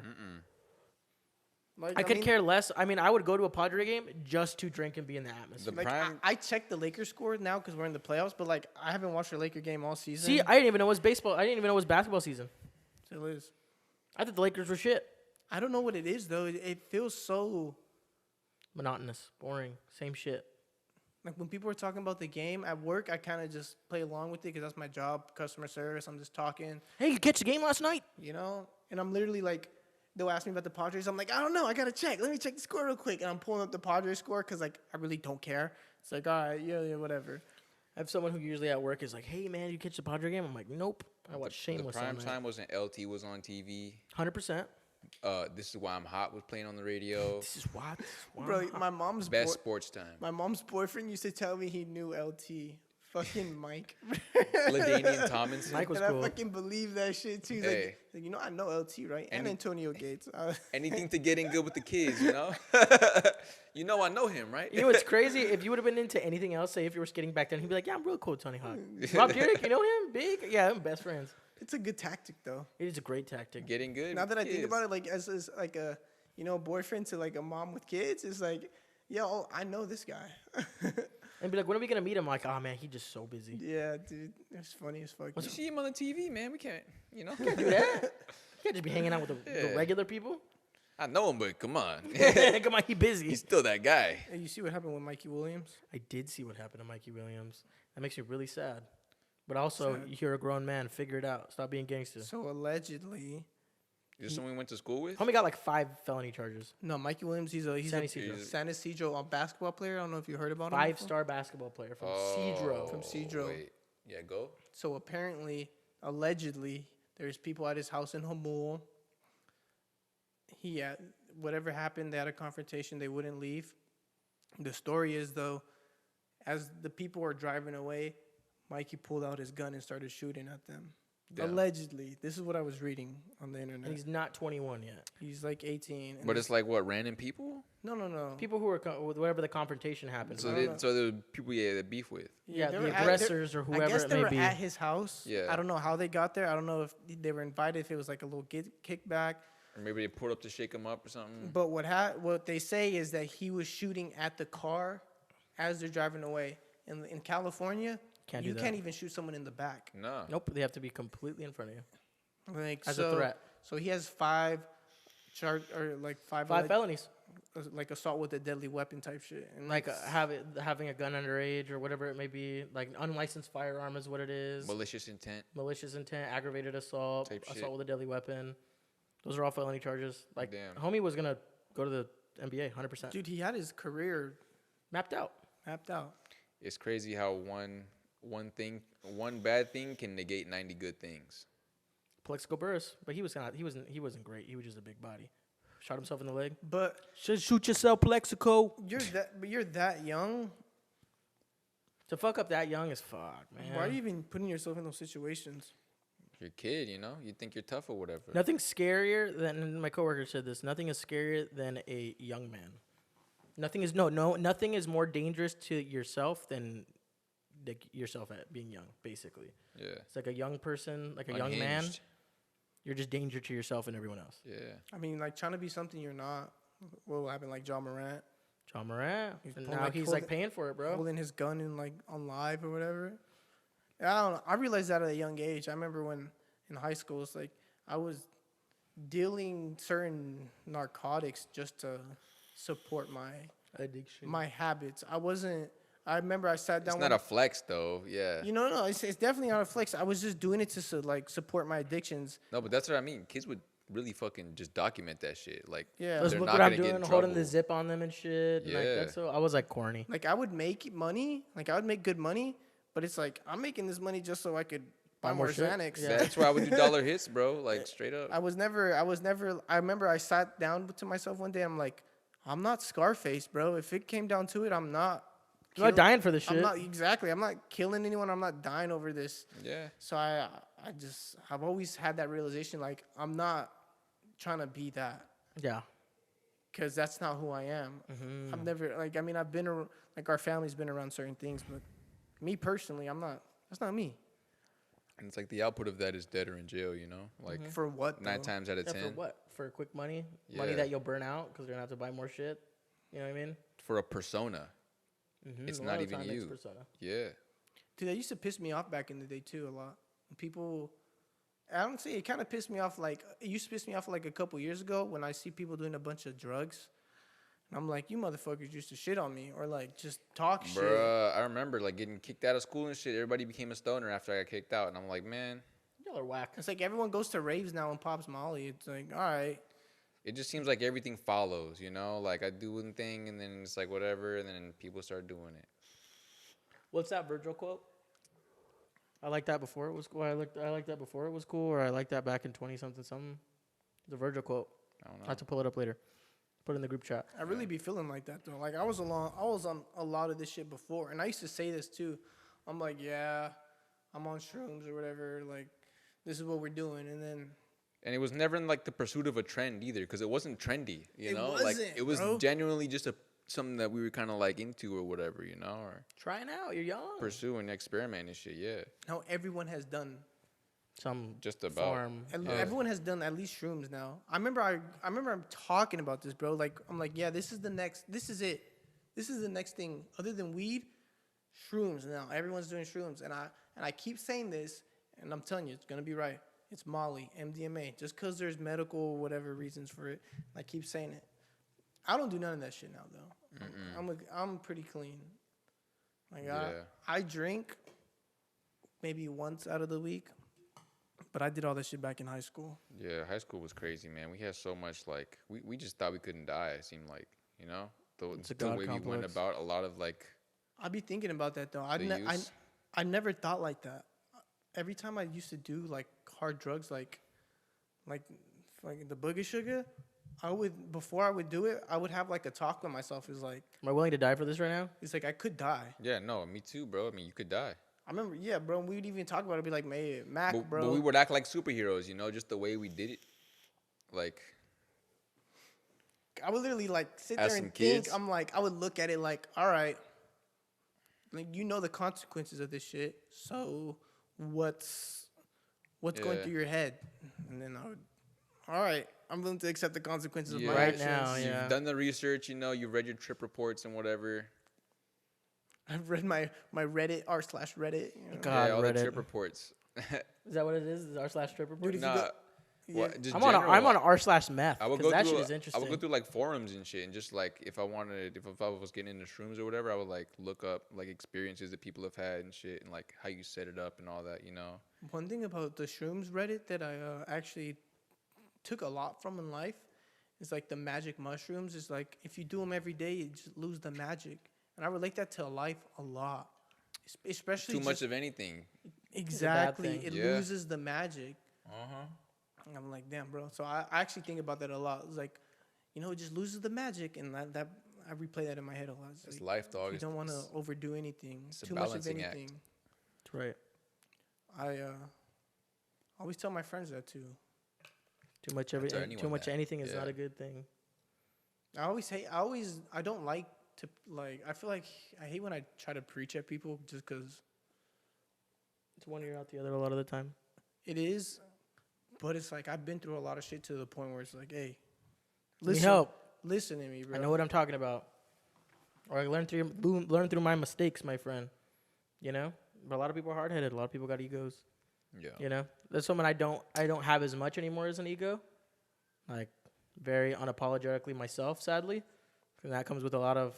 Like I could care less. I mean, I would go to a Padre game just to drink and be in the atmosphere. The Like prime, I checked the Lakers score now because we're in the playoffs, but like I haven't watched a Laker game all season. See, I didn't even know it was baseball. I didn't even know it was basketball season. Still is. I thought the Lakers were shit. I don't know what it is though. It feels so Monotonous, boring, same shit. like when people are talking about the game at work, I kind of just play along with it because that's my job, customer service. I'm just talking, Hey, you catch the game last night? you know, and I'm literally like, they'll ask me about the Padres. I'm like, I don't know. I gotta check. Let me check the score real quick, and I'm pulling up the Padres score because like I really don't care. It's like, all right, yeah, whatever. I have someone who usually at work is like, "Hey, man, you catch the Padre game?" I'm like, "Nope, I watch the Shameless all prime night." time wasn't LT was on TV. 100%. This is why I'm hot was playing on the radio. This is what, Bro, my mom's Best sports time. my mom's boyfriend used to tell me he knew LT. Fucking Mike. Ladainian Tomlinson. Mike was and cool. I fucking believe that shit too. He's Hey. like, you know, I know LT, right? And Antonio Gates. Anything to get in good with the kids, you know? You know I know him, right? You know what's crazy? If you would have been into anything else, say if you were skating back then, he'd be like, "Yeah, I'm real cool with Tony Hawk." Rob Dyrdek, you know him? Big? Yeah, I'm best friends. It's a good tactic though. It is a great tactic. Getting good. Now with that I the think kids. about it, like as like a boyfriend to like a mom with kids, it's like, yo, I know this guy. And be like, "When are we gonna meet him?" Like, "Oh man, he's just so busy." Yeah, dude, it's funny as fuck. You see him on the TV, man. We can't, you know? Do that. You can't just be hanging out with the regular people. I know him, but come on. Come on, he busy. He's still that guy. Hey, you see what happened with Mikey Williams? I did see what happened to Mikey Williams. That makes me really sad. But also, you're a grown man. Figure it out. Stop being gangster. So allegedly, Is this someone we went to school with? Homie got like 5 felony charges. no, Mikey Williams, he's San a Ysidro. San Ysidro basketball player. I don't know if you heard about him. 5-star basketball player from Cedro. From Cedro. Wait. Yeah, go. So apparently, allegedly, there's people at his house in Hamul. He had whatever happened. They had a confrontation. They wouldn't leave. The story is though, as the people were driving away, Mikey pulled out his gun and started shooting at them. Damn. Allegedly, this is what I was reading on the internet. And he's not 21 yet. He's like 18. But it's like what, random people? no. People who were with whatever the confrontation happened. So with. there were people that beef with. Yeah, they the were at- aggressors or I whoever guess it they may were be. at his house. Yeah. I don't know how they got there. I don't know if they were invited. If it was like a little kickback. Or maybe they pulled up to shake him up or something. But what they say is that he was shooting at the car as they're driving away. In California, Can't you do that. can't even shoot someone in the back. No. Nope, they have to be completely in front of you. Like As so, a threat. So he has 5 5 felonies. like assault with a deadly weapon type shit. And Like having a gun underage or whatever it may be. Like unlicensed firearm is what it is. Malicious intent. Malicious intent, aggravated assault, Type assault shit. with a deadly weapon. Those are all felony charges. Like, Damn. homie was going to go to the NBA 100%. dude, he had his career Mapped out. mapped out. It's crazy how one bad thing can negate 90 good things. Plexico Burris, but he wasn't great. He was just a big body. Shot himself in the leg. But Shoot yourself, Plexico. you're that young. To fuck up that young is fuck, man. Why are you even putting yourself in those situations? You're a kid, you know? You think you're tough or whatever. Nothing's scarier than, and my coworker said this. Nothing is scarier than a young man. Nothing is more dangerous to yourself than yourself at being young. Basically, Yeah. it's like a young person, like a young man. Unhinged. You're just danger to yourself and everyone else. Yeah. I mean, like trying to be something you're not. What will happen? Like John Morant John Morant. He's And pulling, now like, he's holding- like paying for it, bro. holding his gun in like on live or whatever. I don't know. I realized that at a young age. I remember when in high school, it's like I was dealing certain narcotics just to support Addiction. my habits. I wasn't. I remember I sat down. It's not a flex though. Yeah. No, it's definitely not a flex. I was just doing it to like support my addictions. No, but that's what I mean. Kids would really fucking just document that shit. Like, Yeah. Let's they're look not what I'm gonna get in doing, holding the trouble. zip on them and shit. And like, Yeah. that's so, I was like corny. Like I would make money. Like I would make good money, but it's like I'm making this money just so I could buy more shit? Xanax. Yeah. That's why I would do dollar hits, bro. Like straight up. I was never. I remember I sat down to myself one day. I'm like, I'm not Scarface, bro. If it came down to it, I'm not. I'm not dying for this shit. I'm not exactly. I'm not killing anyone. I'm not dying over this. Yeah. So I've always had that realization. Like I'm not trying to be that, Yeah. because that's not who I am. Mm-hmm. I've never like. I mean, I've been like our family's been around certain things, but me personally, I'm not. That's not me. And it's like the output of that is dead or in jail, you know? Like For what? nine though? times out of Yeah, 10 for what? For quick money? Money Yeah. that you'll burn out because you're going to have to buy more shit? You know what I mean? for a persona. It's A not lot of even time it's you. persona. Yeah. Dude, that used to piss me off back in the day too a lot. People, I don't say it kind of pissed me off. Like it used to piss me off like a couple years ago when I see people doing a bunch of drugs, and I'm like, you motherfuckers used to shit on me or like just talk shit. Bruh, I remember like getting kicked out of school and shit. Everybody became a stoner after I got kicked out. And I'm like, man, Y'all are whack. It's like everyone goes to raves now and pops Molly. It's like, all right, it just seems like everything follows, you know? Like I do one thing and then it's like whatever. And then people start doing it. What's that Virgil quote? I like that before it was cool. I like that before it was cool, or I like that back in 20-something. The Virgil quote. I don't I know. have to pull it up later. Put it in the group chat. I really be feeling like that though. Like I was on a lot of this shit before, and I used to say this too. I'm like, yeah, I'm on shrooms or whatever. Like, this is what we're doing, and then And it was never in like the pursuit of a trend either, because it wasn't trendy, you It know? Like wasn't, it was bro. genuinely just something that we were kind of like into or whatever, you know, or Try it out. You're young. pursuing, experimenting shit. Yeah, now everyone has done. Some just about. farm. Everyone has done at least shrooms now. I remember I'm talking about this, bro. Like I'm like, yeah, this is the next. This is it. This is the next thing other than weed. Shrooms now. Everyone's doing shrooms, and I keep saying this, and I'm telling you, it's gonna be right. It's Molly, MDMA. Just because there's medical whatever reasons for it, I keep saying it. I don't do none of that shit now though. I'm pretty clean. Like Yeah. I drink maybe once out of the week, but I did all that shit back in high school. Yeah, high school was crazy, man. We had so much like we just thought we couldn't die. It seemed like, you know, It's a the God way we went complex. about a lot of like I'd be thinking about that though. the use. I never thought like that. Every time I used to do like hard drugs, like the booger sugar, before I would do it, I would have like a talk with myself. It's like Am I willing to die for this right now? I could die. Yeah, no, me too, bro. I mean, you could die. I remember, yeah, bro. We'd even talk about it. Be like, man, Mac, bro. But we would act like superheroes, you know, just the way we did it. Like, I would literally like sit As there some and think. kids? I'm like, I would look at it like, all right, like you know the consequences of this shit. So what's going Yeah. through your head? And then I would, all right, I'm willing to accept the consequences of Yeah. my Right actions. now, yeah. you've done the research, you know, you've read your trip reports and whatever. I've read my Reddit r/Reddit. You know? God, yeah, all the Reddit. trip reports. Is that what it is? Is it r/trip report? Dude, if you Nah, go- what, just I'm general. on r/meth. I would 'cause go that through. shit is interesting. I would go through like forums and shit, and just like if I was getting into shrooms or whatever, I would like look up like experiences that people have had and shit, and like how you set it up and all that, you know. One thing about the shrooms Reddit that I actually took a lot from in life is like the magic mushrooms. Is like if you do them every day, you just lose the magic, and I relate that to life a lot, especially Too much just- of anything. exactly. thing. It Yeah. loses the magic. And I'm like, damn, bro. So I actually think about that a lot. It's like, you know, it just loses the magic, and that I replay that in my head a lot. It's It's like, life, dog. you don't want to overdo anything, it's a too much of balancing act. anything. That's right. I always tell my friends that too. Too much tell everything. anyone Too much that. anything is not Yeah. a good thing. I don't like to, like, I feel like I hate when I try to preach at people just because It's one ear out the other a lot of the time. it is, But it's like I've been through a lot of shit to the point where it's like, hey, Let me help. listen to me, bro. I know what I'm talking about. Or I learn through my mistakes, my friend. You know? But a lot of people are hard headed. A lot of people got egos. Yeah. You know? That's something I don't have as much anymore as an ego. Like very unapologetically myself, sadly. And that comes with a lot of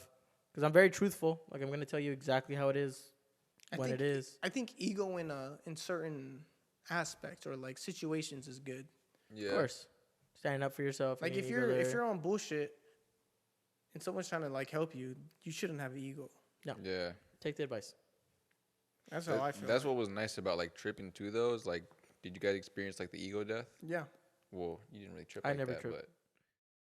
because I'm very truthful. Like I'm gonna tell you exactly how it is when it is. I think ego in certain aspects or like situations is good. Yeah. Of course. Standing up for yourself. Like and if your ego you're there. on bullshit and someone's trying to like help you, you shouldn't have an ego. Yeah. Take the advice. That's how I feel. That's what was nice about like tripping too. Those like, did you guys experience like the ego death? Yeah. Well, you didn't really trip. I like never that, tripped. but